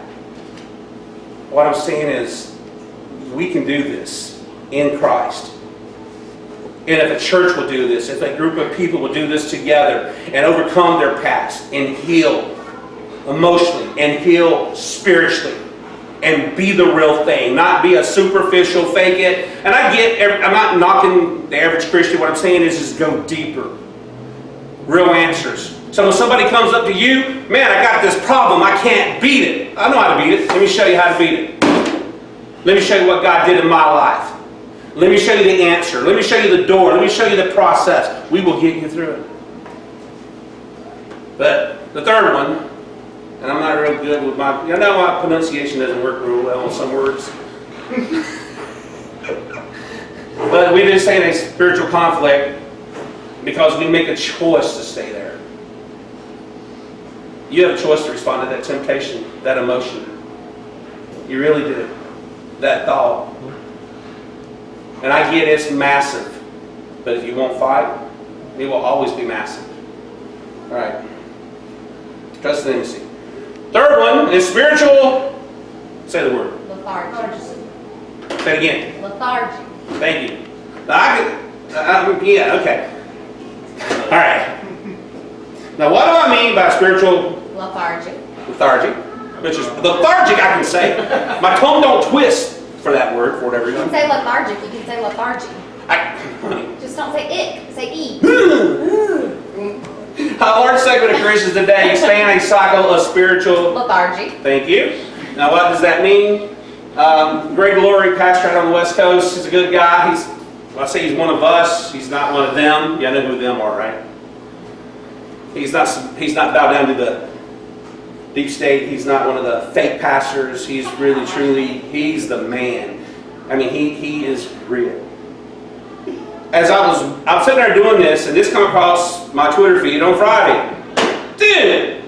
What I'm saying is we can do this in Christ. And if a church will do this, if a group of people will do this together and overcome their past and heal emotionally and heal spiritually and be the real thing, not be a superficial fake it. And I'm not knocking the average Christian. What I'm saying is go deeper. Real answers. So when somebody comes up to you, man, I got this problem, I can't beat it. I know how to beat it. Let me show you how to beat it. Let me show you what God did in my life. Let me show you the answer. Let me show you the door. Let me show you the process. We will get you through it. But the third one, and I'm not real good with my pronunciation doesn't work real well on some words. But we just say a spiritual conflict because we make a choice to stay there. You have a choice to respond to that temptation, that emotion. You really do. That thought. And I get it's massive. But if you won't fight, it will always be massive. All right. Trust and intimacy. Third one is spiritual. Say the word. Lethargy. Say it again. Lethargy. Thank you. Yeah, okay. All right. Now, what do I mean by spiritual Lethargy. Which is lethargic, I can say. My tongue don't twist for that word, for whatever You can reason. say lethargic, you can say lethargy. Honey. Just don't say ick, say e. A large segment of Christians today stay in a cycle of spiritual Lethargy. Thank you. Now, what does that mean? Greg Laurie, pastor out on the West Coast, he's a good guy. I say he's one of us. He's not one of them. You know who them are, right? He's not bowed down to the deep state. He's not one of the fake pastors. He's really, truly, he's the man. I mean, he is real. As I'm sitting there doing this, and this come across my Twitter feed on Friday. Dude,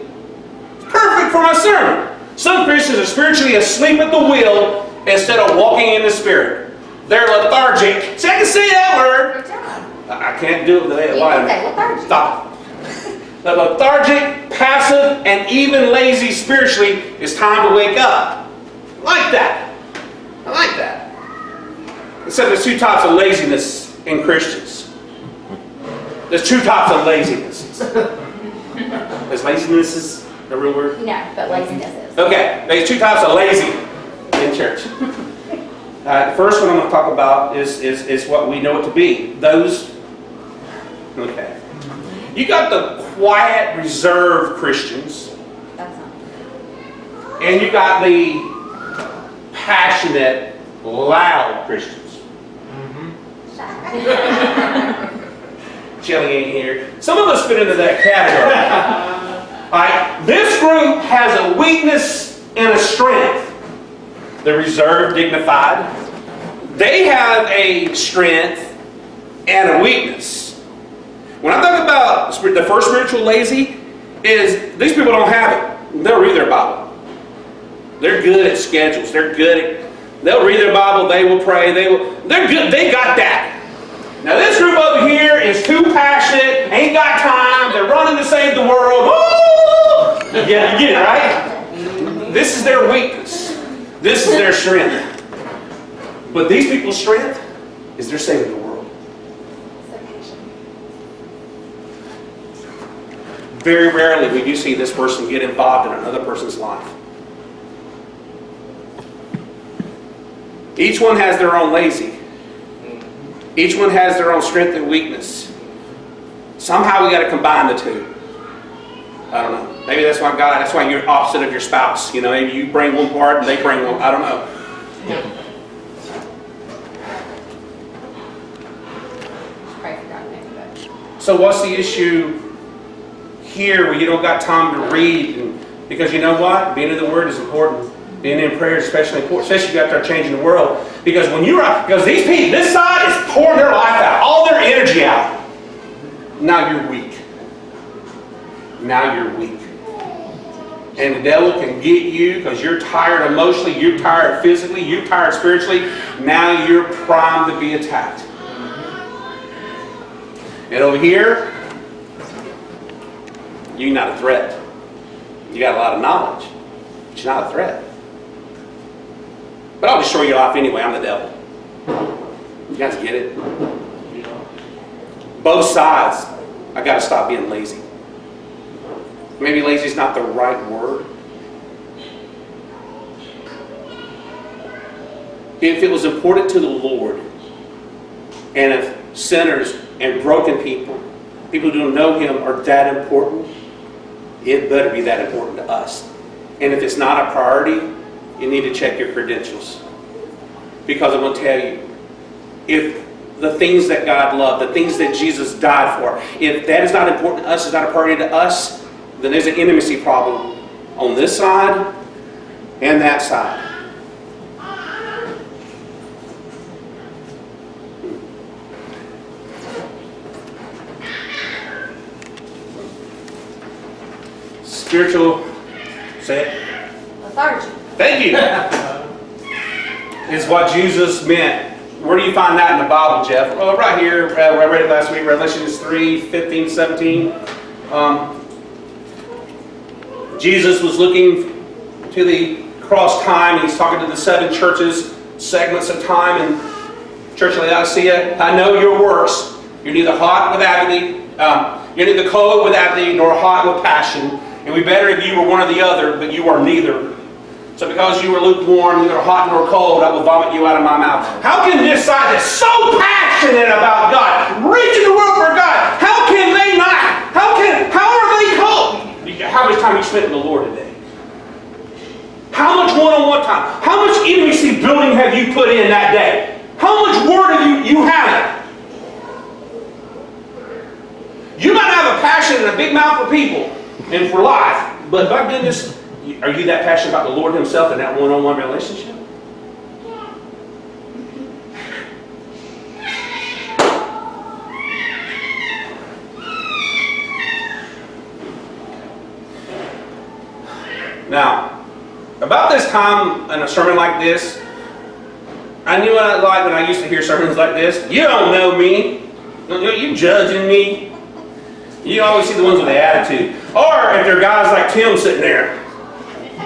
it's perfect for my sermon. Some Christians are spiritually asleep at the wheel instead of walking in the Spirit. They're lethargic. See, I can say that word. Good job. I can't do it the way You can say lethargy. Stop. The lethargic, passive, and even lazy spiritually, it's time to wake up. I like that. I like that. Except there's two types of laziness in Christians. There's two types of laziness. Is laziness is a real word? No, but laziness is. Okay, there's two types of lazy in church. The first one I'm going to talk about is what we know it to be. Those, okay. You got the quiet, reserved Christians, That's not. and you got the passionate, loud Christians. Shelly ain't here. Some of us fit into that category. All right, this group has a weakness and a strength. They're reserved, dignified. They have a strength and a weakness. When I talk about the first spiritual lazy, is these people don't have it. They'll read their Bible. They're good at schedules. They'll read their Bible. They will pray. They're good. They got that. Now this group over here is too passionate. Ain't got time. They're running to save the world. Woo! Yeah, you get it, right? This is their weakness. This is their strength. But these people's strength is they're saving the world. Very rarely we do see this person get involved in another person's life. Each one has their own lazy. Each one has their own strength and weakness. Somehow we got to combine the two. I don't know. Maybe that's why you're opposite of your spouse. You know, maybe you bring one part and they bring one. I don't know. Pray for God, maybe, but- So what's the issue here where you don't got time to read? Because you know what? Being in the Word is important. Being in prayer is especially important, especially after changing the world. Because because these people, this side is pouring their life out, all their energy out. Now you're weak. Now you're weak. And the devil can get you because you're tired emotionally, you're tired physically, you're tired spiritually. Now you're primed to be attacked. And over here, you're not a threat. You got a lot of knowledge, but you're not a threat. But I'll destroy your life anyway. I'm the devil. You guys get it? Both sides. I got to stop being lazy. Maybe lazy is not the right word. If it was important to the Lord, and if sinners and broken people who don't know Him are that important, it better be that important to us. And if it's not a priority, you need to check your credentials. Because I'm going to tell you, if the things that God loved, the things that Jesus died for, if that is not important to us, is not a priority to us, then there's an intimacy problem on this side and that side. Spiritual, say it. Lethargy. Thank you. Is what Jesus meant. Where do you find that in the Bible, Jeff? Well, right here. I read it last week. Revelation 3:15, 17. Jesus was looking to the cross time. He's talking to the 7 churches, segments of time, and Church of Laodicea. I know your works. You're neither hot with apathy, you're neither cold with apathy, nor hot with passion. It would be better if you were one or the other, but you are neither. So because you are lukewarm, neither hot nor cold, I will vomit you out of my mouth. How can this side that's so passionate about God, reaching the world for God, how can they not? How are they cold? How much time you spent in the Lord today? How much one-on-one time? How much intimacy building have you put in that day? How much word have you had? You might have a passion and a big mouth for people and for life, but my goodness, are you that passionate about the Lord Himself in that one-on-one relationship? Now, about this time in a sermon like this, I knew what I liked when I used to hear sermons like this. You don't know me. You judging me. You always see the ones with the attitude. Or if they're guys like Tim sitting there.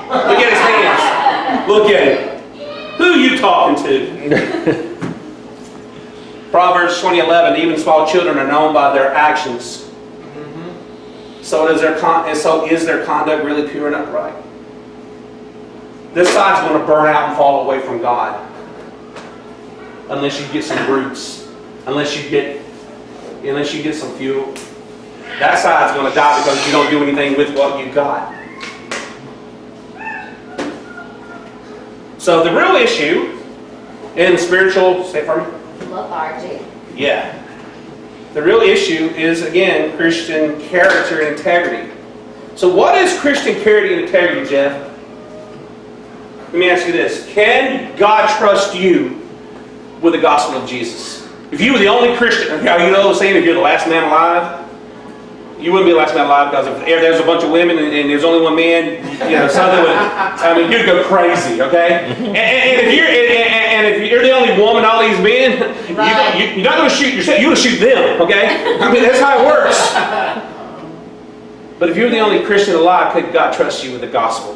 Look at his hands. Look at him. Who are you talking to? Proverbs 20:11. Even small children are known by their actions. So is their conduct really pure and upright? This side's going to burn out and fall away from God. Unless you get some roots. Unless you get some fuel. That side's going to die because you don't do anything with what you got. So the real issue in spiritual, say it for me? Lethargy. Yeah. The real issue is, again, Christian character and integrity. So what is Christian character and integrity, Jeff? Let me ask you this. Can God trust you with the gospel of Jesus? If you were the only Christian, you know the saying, if you're the last man alive, you wouldn't be the last man alive, because if there's a bunch of women and there's only one man, something would, you'd go crazy, okay? And if you're the only woman, all these men, right. You're not going to shoot yourself, you're going to shoot them, okay? That's how it works. But if you're the only Christian alive, could God trust you with the gospel?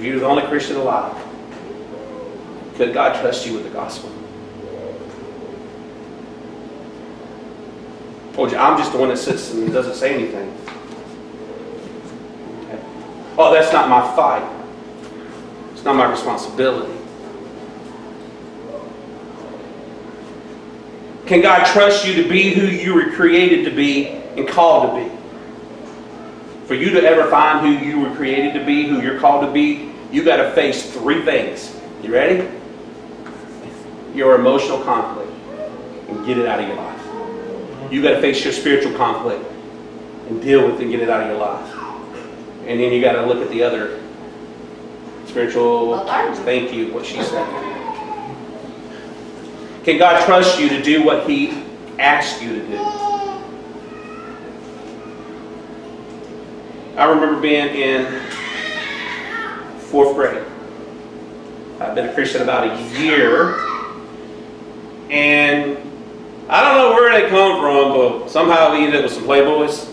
if you were the only Christian alive, could God trust you with the gospel? Told you, I'm just the one that sits and doesn't say anything. Okay. Oh, that's not my fight. It's not my responsibility. Can God trust you to be who you were created to be and called to be? For you to ever find who you were created to be, who you're called to be, you got to face 3 things. You ready? Your emotional conflict and get it out of your life. You got to face your spiritual conflict and deal with it and get it out of your life. And then you got to look at the other spiritual. Thank you, what she said. Can God trust you to do what He asked you to do? I remember being in 4th grade. I've been a Christian about a year, and I don't know where they come from, but somehow we ended up with some Playboys.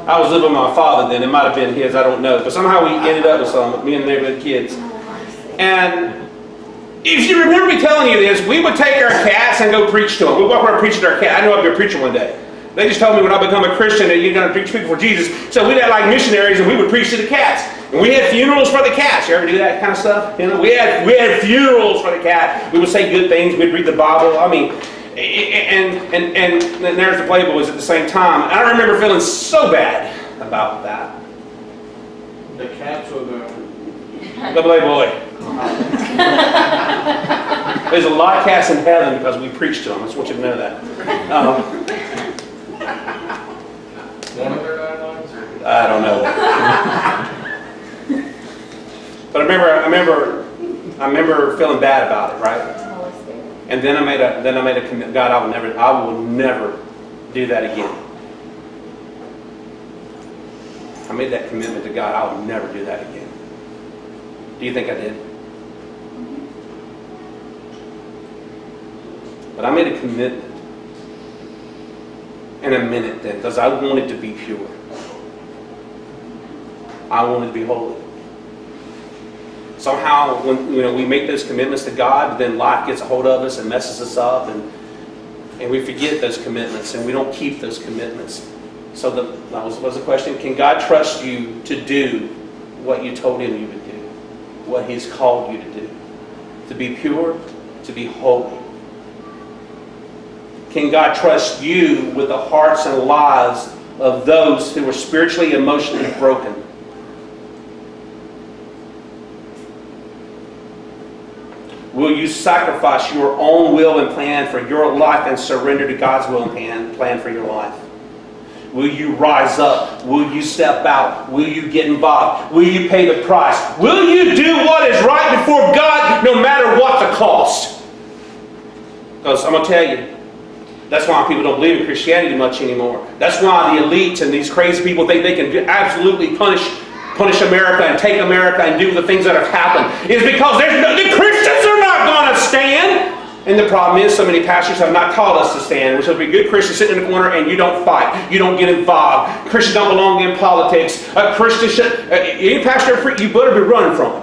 I was living with my father then. It might have been his, I don't know. But somehow we ended up with some, me and the neighborhood kids. And if you remember me telling you this, we would take our cats and go preach to them. We'd walk around preaching to our cat. I knew I'd be a preacher one day. They just told me when I become a Christian that you're going to preach people for Jesus. So we'd have like missionaries and we would preach to the cats. And we had funerals for the cats. You ever do that kind of stuff? You know, we had funerals for the cat. We would say good things. We'd read the Bible. I mean, and there's the Playboys at the same time. And I remember feeling so bad about that. The cats or the Playboy. There's a lot of cats in heaven because we preach to them. I just want you to know that. one of their guidelines? I don't know. But I remember feeling bad about it, right? And then I made a commitment. God, I will never do that again. I made that commitment to God. I will never do that again. Do you think I did? But I made a commitment. And I meant it then, because I wanted to be pure. I wanted to be holy. Somehow, when we make those commitments to God, then life gets a hold of us and messes us up, and we forget those commitments, and we don't keep those commitments. So that was the question: can God trust you to do what you told Him you would do, what He's called you to do, to be pure, to be holy? Can God trust you with the hearts and lives of those who are spiritually, emotionally broken? Will you sacrifice your own will and plan for your life and surrender to God's will and plan for your life? Will you rise up? Will you step out? Will you get involved? Will you pay the price? Will you do what is right before God no matter what the cost? Because I'm going to tell you, that's why people don't believe in Christianity much anymore. That's why the elites and these crazy people think they can absolutely punish America and take America and do the things that have happened. Is because the Christians are not going to stand. And the problem is so many pastors have not taught us to stand. We're supposed to be good Christians sitting in the corner and you don't fight. You don't get involved. Christians don't belong in politics. A Christian should, any pastor, you better be running from it.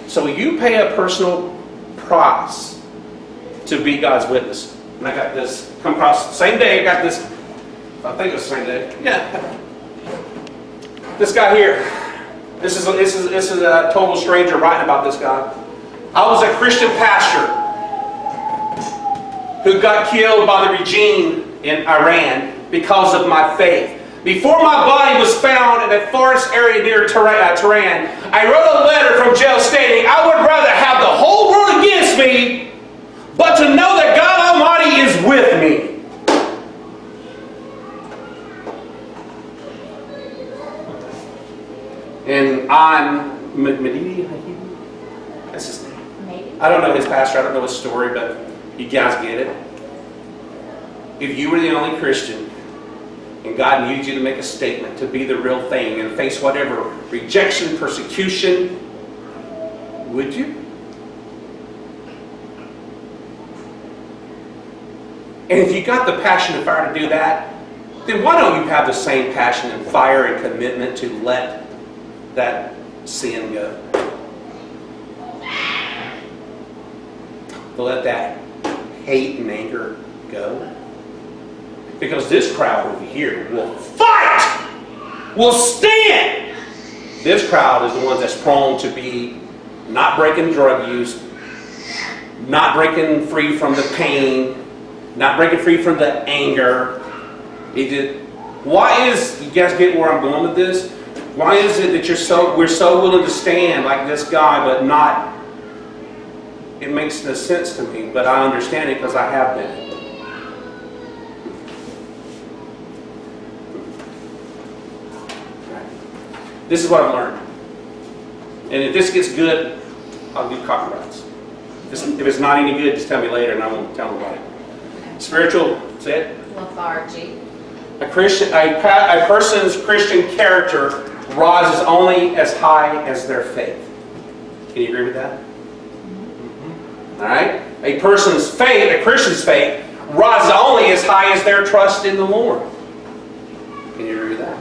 So you pay a personal price to be God's witness. And I got this, come across the same day, I got this, I think it was the same day. Yeah. This guy here. This is a total stranger writing about this guy. I was a Christian pastor who got killed by the regime in Iran because of my faith. Before my body was found in a forest area near Tehran, I wrote a letter from jail stating I would rather have the whole world against me, but to know that God Almighty is with me. And I'm Medidi, that's his name. Maybe. I don't know his pastor, I don't know his story, but you guys get it. If you were the only Christian and God needed you to make a statement, to be the real thing and face whatever rejection, persecution, would you? And if you got the passion and fire to do that, then why don't you have the same passion and fire and commitment to let that sin go? To let that hate and anger go? Because this crowd over here will fight, will stand. This crowd is the one that's prone to be not breaking drug use, not breaking free from the pain, not breaking free from the anger. Why is, you guys get where I'm going with this? Why is it that we're so willing to stand like this guy, but not? It makes no sense to me, but I understand it because I have been. This is what I've learned. And if this gets good, I'll do copyrights. If it's not any good, just tell me later and I won't tell nobody. Spiritual, say it. Lethargy. A person's Christian character rises only as high as their faith. Can you agree with that? All right? A person's faith, a Christian's faith, rises only as high as their trust in the Lord. Can you agree with that?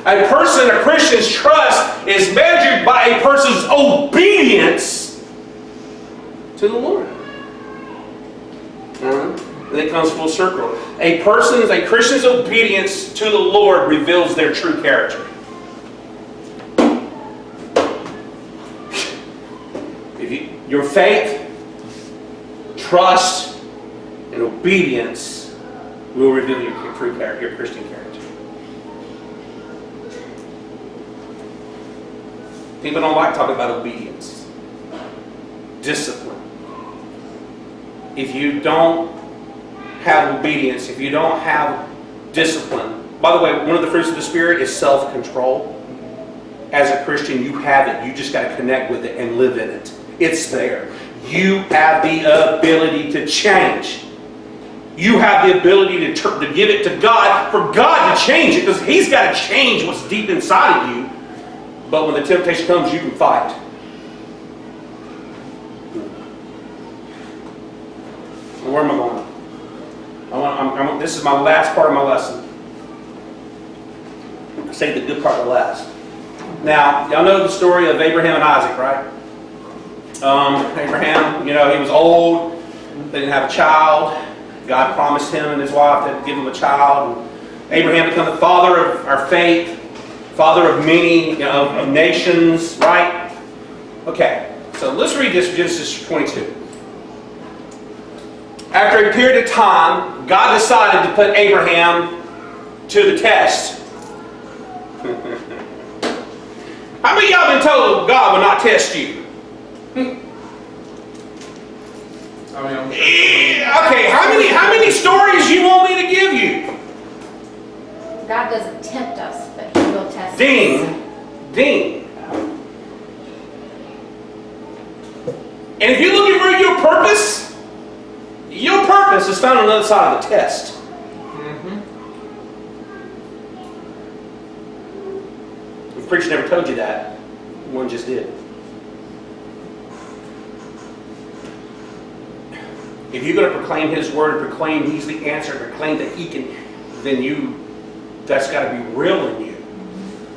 A Christian's trust is measured by a person's obedience to the Lord. And it comes full circle. A Christian's obedience to the Lord reveals their true character. Your faith, trust, and obedience will reveal your true character, your Christian character. People don't like talking about obedience. Discipline. If you don't have obedience, if you don't have discipline, by the way, one of the fruits of the Spirit is self-control. As a Christian, you have it. You just got to connect with it and live in it. It's there. You have the ability to change. You have the ability to give it to God, for God to change it, because He's got to change what's deep inside of you. But when the temptation comes, you can fight. Where am I going? This is my last part of my lesson. I say the good part of the last. Now, y'all know the story of Abraham and Isaac, right? Abraham, he was old. They didn't have a child. God promised him and his wife to give him a child. And Abraham became the father of our faith, father of many of nations, right? Okay, so let's read this, Genesis 22. After a period of time, God decided to put Abraham to the test. How many of y'all been told God will not test you? Okay, how many stories you want me to give you? God doesn't tempt us, but He will test us. Ding. And if you're looking for your purpose is found on the other side of the test. If the preacher never told you that, one just did. If you're going to proclaim His word, proclaim He's the answer, proclaim that He can, then that's got to be real in you,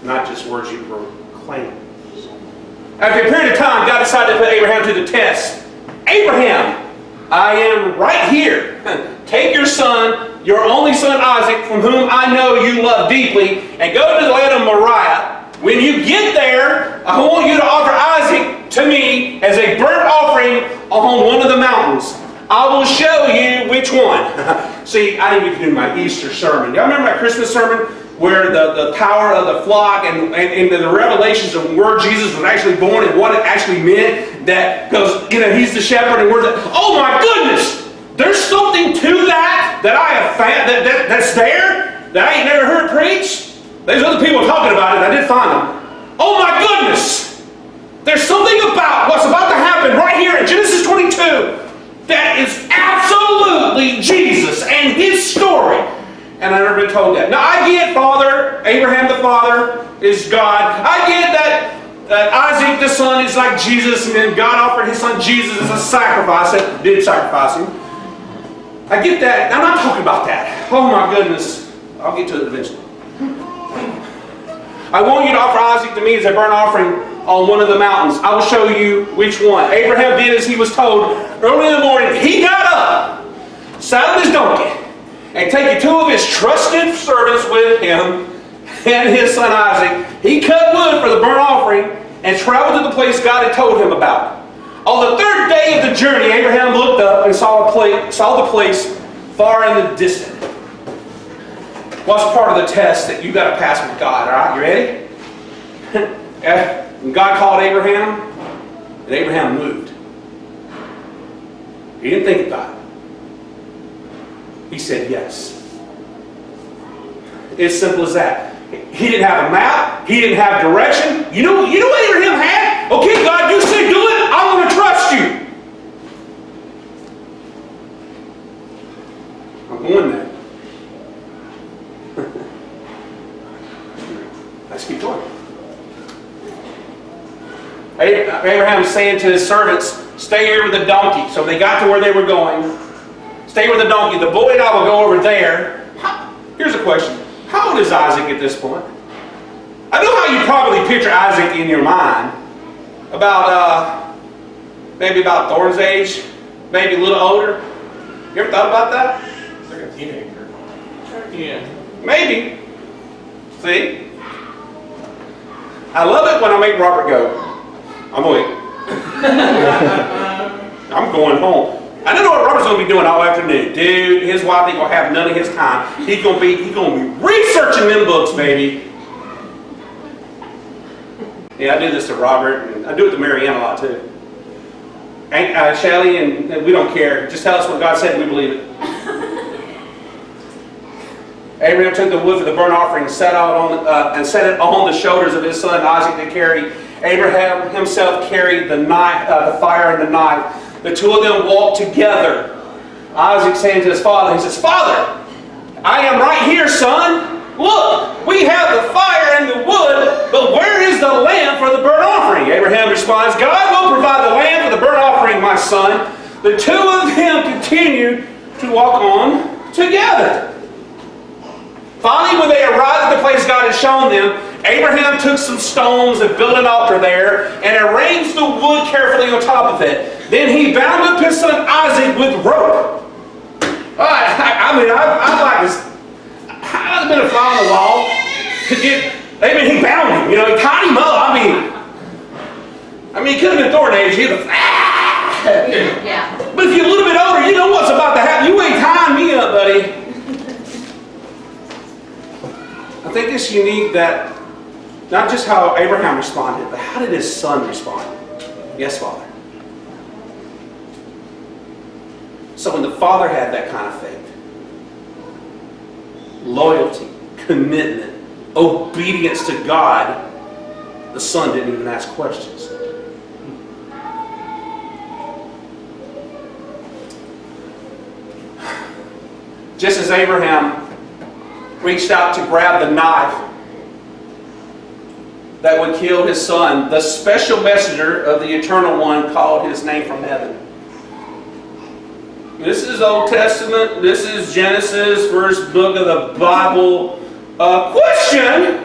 not just words you proclaim. After a period of time, God decided to put Abraham to the test. Abraham, I am right here. Take your son, your only son Isaac, from whom I know you love deeply, and go to the land of Moriah. When you get there, I want you to offer Isaac to me as a burnt offering on one of the mountains. I will show you which one. See, I didn't get to do my Easter sermon. Y'all remember my Christmas sermon where the power of the flock and the revelations of where Jesus was actually born and what it actually meant? That because He's the shepherd and we're oh my goodness! There's something to that I have found that's there that I ain't never heard preached. There's other people talking about it. I did find them. Oh my goodness! There's something about what's about to happen right here in Genesis 22. That is absolutely Jesus and His story. And I've never been told that. Now I get Abraham the father is God. I get that Isaac the son is like Jesus, and then God offered His son Jesus as a sacrifice, did sacrifice Him. I get that. I'm not talking about that. Oh my goodness. I'll get to it eventually. I want you to offer Isaac to me as a burnt offering on one of the mountains. I will show you which one. Abraham did as he was told. Early in the morning, he got up, saddled his donkey, and taking 2 of his trusted servants with him and his son Isaac, he cut wood for the burnt offering and traveled to the place God had told him about. On the 3rd day of the journey, Abraham looked up and saw the place far in the distance. What's part of the test that you got to pass with God? All right, you ready? And God called Abraham, and Abraham moved. He didn't think about it. He said yes. It's simple as that. He didn't have a map. He didn't have direction. You know what Abraham had? Okay, God, you said do it. I'm going to trust you. I'm going there. Let's keep going. Abraham's saying to his servants, stay here with the donkey. So they got to where they were going. Stay with the donkey. The boy and I will go over there. Here's a question. How old is Isaac at this point? I know how you probably picture Isaac in your mind. Maybe about Thorn's age. Maybe a little older. You ever thought about that? It's like a teenager. Yeah. Maybe. See? I love it when I make Robert go. I'm going. I'm going home. I don't know what Robert's going to be doing all afternoon. Dude, his wife ain't going to have none of his time. He's going to be researching them books, baby. Yeah, I do this to Robert, and I do it to Marianne a lot too. Shelly, and we don't care. Just tell us what God said and we believe it. Abraham took the wood for the burnt offering and set it on the shoulders of his son Isaac to carry. Abraham himself carried the fire and the knife. The 2 of them walked together. Isaac saying to his father, he says, Father, I am right here, son. Look, we have the fire and the wood, but where is the lamb for the burnt offering? Abraham responds, God will provide the lamb for the burnt offering, my son. The 2 of them continued to walk on together. Finally, when they arrived at the place God had shown them, Abraham took some stones and built an altar there and arranged the wood carefully on top of it. Then he bound up his son Isaac with rope. I'd like this. I've been a fly on the wall to get. He bound him. He tied him up. He could have been Thorn age. He'd have. Yeah. But if you're a little bit older, you know what's about to happen. You ain't tying me up, buddy. I think it's unique that not just how Abraham responded, but how did his son respond? Yes, Father. So when the father had that kind of faith, loyalty, commitment, obedience to God, the son didn't even ask questions. Just as Abraham reached out to grab the knife that would kill his son, the special messenger of the Eternal One called his name from heaven. This is Old Testament. This is Genesis, first book of the Bible. Question: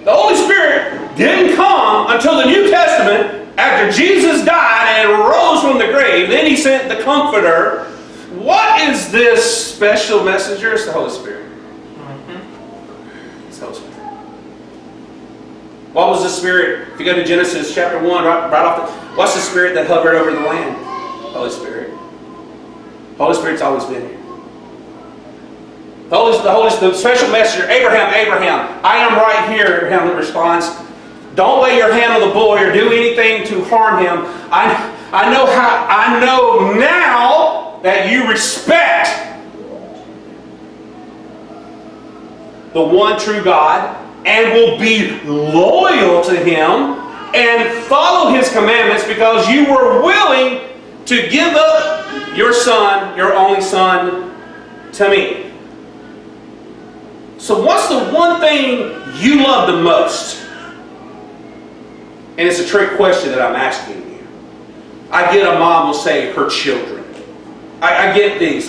the Holy Spirit didn't come until the New Testament after Jesus died and rose from the grave. Then he sent the Comforter. What is this special messenger? It's the Holy Spirit. It's the Holy Spirit. What was the Spirit? If you go to Genesis chapter 1, right off what's the Spirit that hovered over the land? Holy Spirit. Holy Spirit's always been here. The special messenger, Abraham, I am right here. Abraham responds, don't lay your hand on the boy or do anything to harm him. I know now that you respect the one true God and will be loyal to him and follow his commandments because you were willing to give up your son, your only son, to me. So what's the one thing you love the most? And it's a trick question that I'm asking you. I get a mom will say her children. I get these.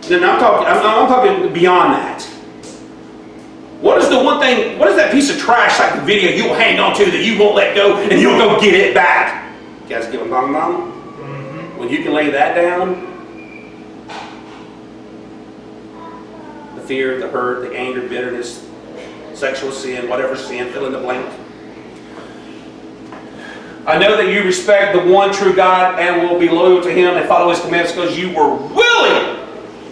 No, I'm talking beyond that. What is the one thing, what is that piece of trash like the video you will hang on to that you won't let go and you'll go get it back? You guys give a bong bong? When you can lay that down, the fear, the hurt, the anger, bitterness, sexual sin, whatever sin, fill in the blank. I know that you respect the one true God and will be loyal to Him and follow His commands because you were willing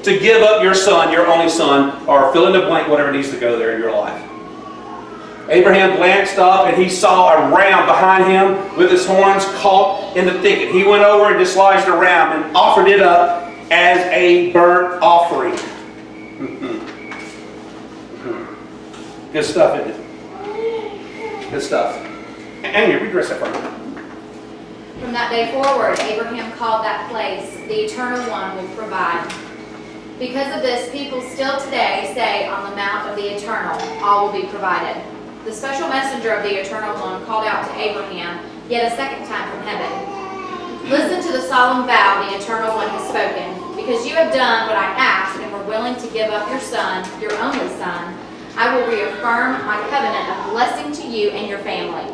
to give up your son, your only son, or fill in the blank, whatever needs to go there in your life. Abraham glanced up and he saw a ram behind him with his horns caught in the thicket. He went over and dislodged the ram and offered it up as a burnt offering. Good stuff, isn't it? Good stuff. And you redress that for me. From that day forward, Abraham called that place, the Eternal One will provide. Because of this, people still today say, on the Mount of the Eternal, all will be provided. The special messenger of the Eternal One called out to Abraham yet a second time from heaven. Listen to the solemn vow the Eternal One has spoken. Because you have done what I asked and were willing to give up your son, your only son, I will reaffirm my covenant of blessing to you and your family.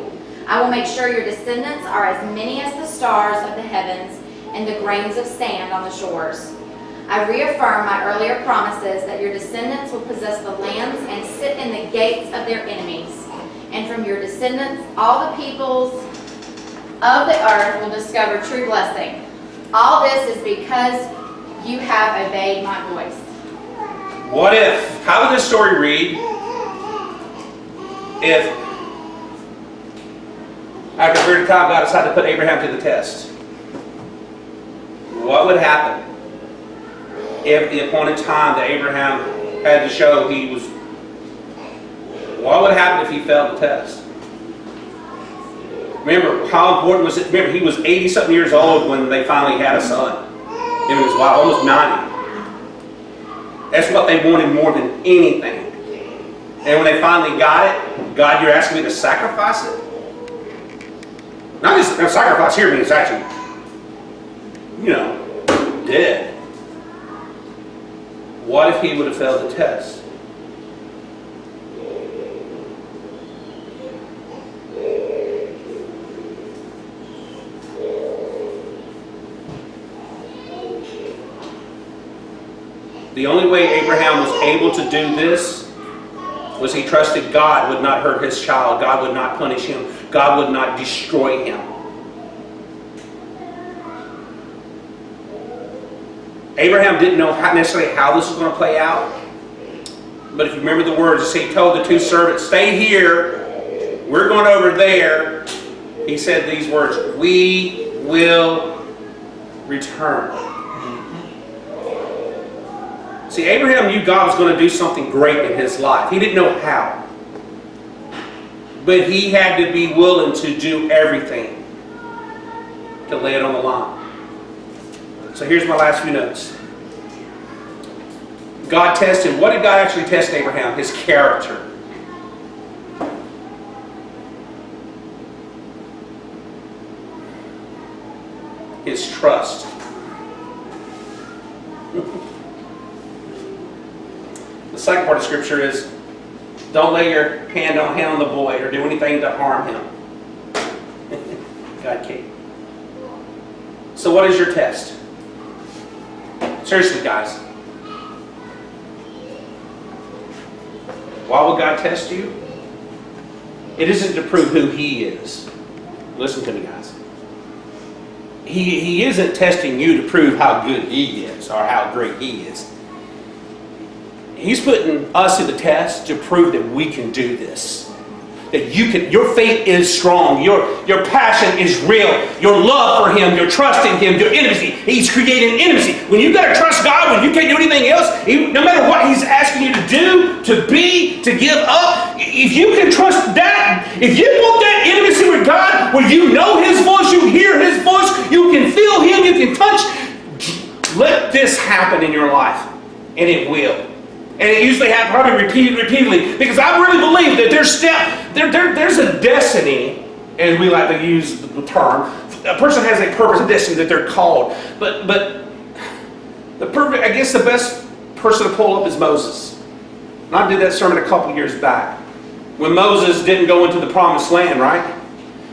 I will make sure your descendants are as many as the stars of the heavens and the grains of sand on the shores. I reaffirm my earlier promises that your descendants will possess the lands and sit in the gates of their enemies. And from your descendants, all the peoples of the earth will discover true blessing. All this is because you have obeyed my voice. What if, how would this story read if after a period of time God decided to put Abraham to the test? What would happen if the appointed time that Abraham had to show he was, what would happen if he failed the test? Remember, how important was it? Remember, he was 80-something years old when they finally had a son. Him and his wife, almost 90. That's what they wanted more than anything. And when they finally got it, God, you're asking me to sacrifice it? Not just sacrifice here means actually, dead. What if he would have failed the test? The only way Abraham was able to do this was he trusted God would not hurt his child. God would not punish him. God would not destroy him. Abraham didn't know necessarily how this was going to play out. But if you remember the words, he told the two servants, stay here. We're going over there. He said these words, we will return. See, Abraham knew God was going to do something great in his life. He didn't know how. But he had to be willing to do everything to lay it on the line. So here's my last few notes. God tested, what did God actually test Abraham? His character. His trust. The second part of Scripture is, don't lay your hand on the boy or do anything to harm him. God can't. So what is your test? Seriously, guys. Why will God test you? It isn't to prove who He is. Listen to me, guys. He isn't testing you to prove how good He is or how great He is. He's putting us to the test to prove that we can do this. That you can, your faith is strong, your passion is real, your love for Him, your trust in Him, your intimacy. He's creating intimacy. When you got to trust God, when you can't do anything else, no matter what He's asking you to do, to be, to give up, if you can trust that, if you want that intimacy with God, where you know His voice, you hear His voice, you can feel Him, you can touch, let this happen in your life, and it will. And it usually happens probably repeatedly, because I really believe that there's a destiny, as we like to use the term. A person has a purpose and destiny that they're called. But I guess the best person to pull up is Moses. And I did that sermon a couple years back. When Moses didn't go into the promised land, right?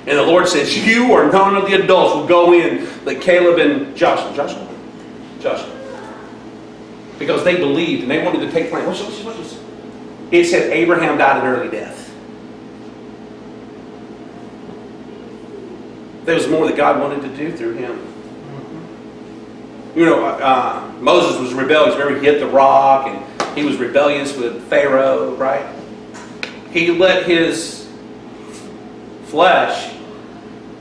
And the Lord says, you or none of the adults will go in, like Caleb and Joshua. Because they believed and they wanted to take land. It said Abraham died an early death. There was more that God wanted to do through him. You know, Moses was rebellious. Remember, he hit the rock and he was rebellious with Pharaoh, right? He let his flesh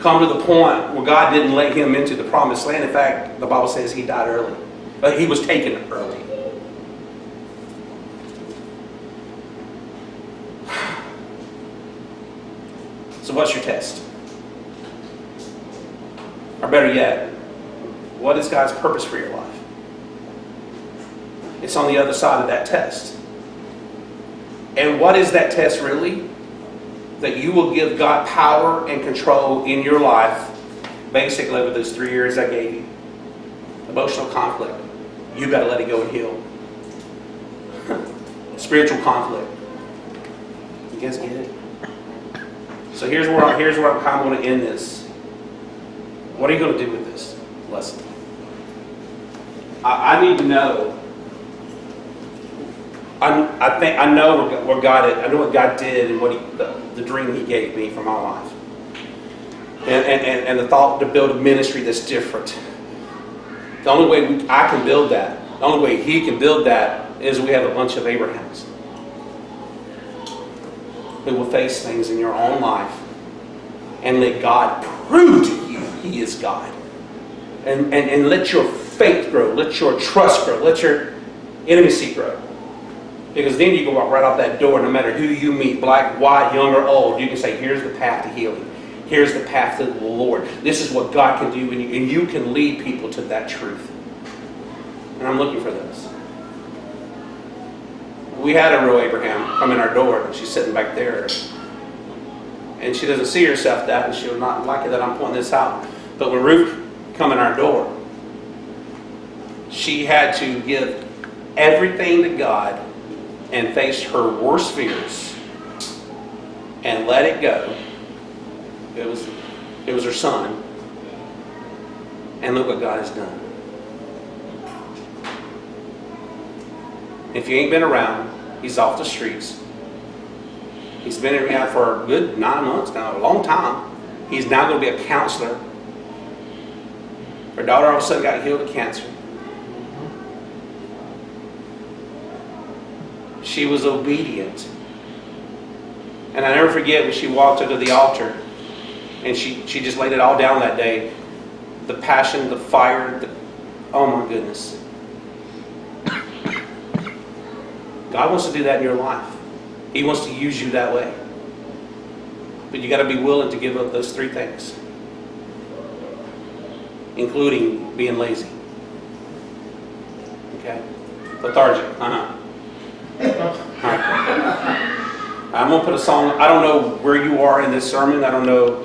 come to the point where God didn't let him into the promised land. In fact, the Bible says he died early. He was taken early. So what's your test? Or better yet, what is God's purpose for your life? It's on the other side of that test. And what is that test really? That you will give God power and control in your life, basically over those 3 years I gave you. Emotional conflict. You got to let it go and heal. Spiritual conflict. You guys get it? So here's where I'm going to end this. What are you going to do with this lesson? I need to know. I know where God is. I know what God did and what the dream He gave me for my life, and the thought to build a ministry that's different. The only way I can build that, the only way He can build that, is we have a bunch of Abrahams who will face things in your own life and let God prove to you He is God, and let your faith grow, let your trust grow, let your intimacy grow. Because then you go walk right out that door, no matter who you meet, black, white, young, or old, you can say, here's the path to healing. Here's the path to the Lord. This is what God can do, and you can lead people to that truth. And I'm looking for this. We had a real Abraham come in our door. She's sitting back there. And she doesn't see herself that, and she'll not like it that I'm pointing this out. But when Ruth come in our door, she had to give everything to God and faced her worst fears and let it go. It was her son. And look what God has done. If you ain't been around, he's off the streets. He's been in rehab for a good 9 months now, a long time. He's now going to be a counselor. Her daughter all of a sudden got healed of cancer. She was obedient. And I never forget when she walked into the altar and she just laid it all down that day. The passion, the fire, oh my goodness. God wants to do that in your life. He wants to use you that way. But you got to be willing to give up those 3 things. Including being lazy. Okay? Lethargic. Alright. I'm going to put a song. I don't know where you are in this sermon. I don't know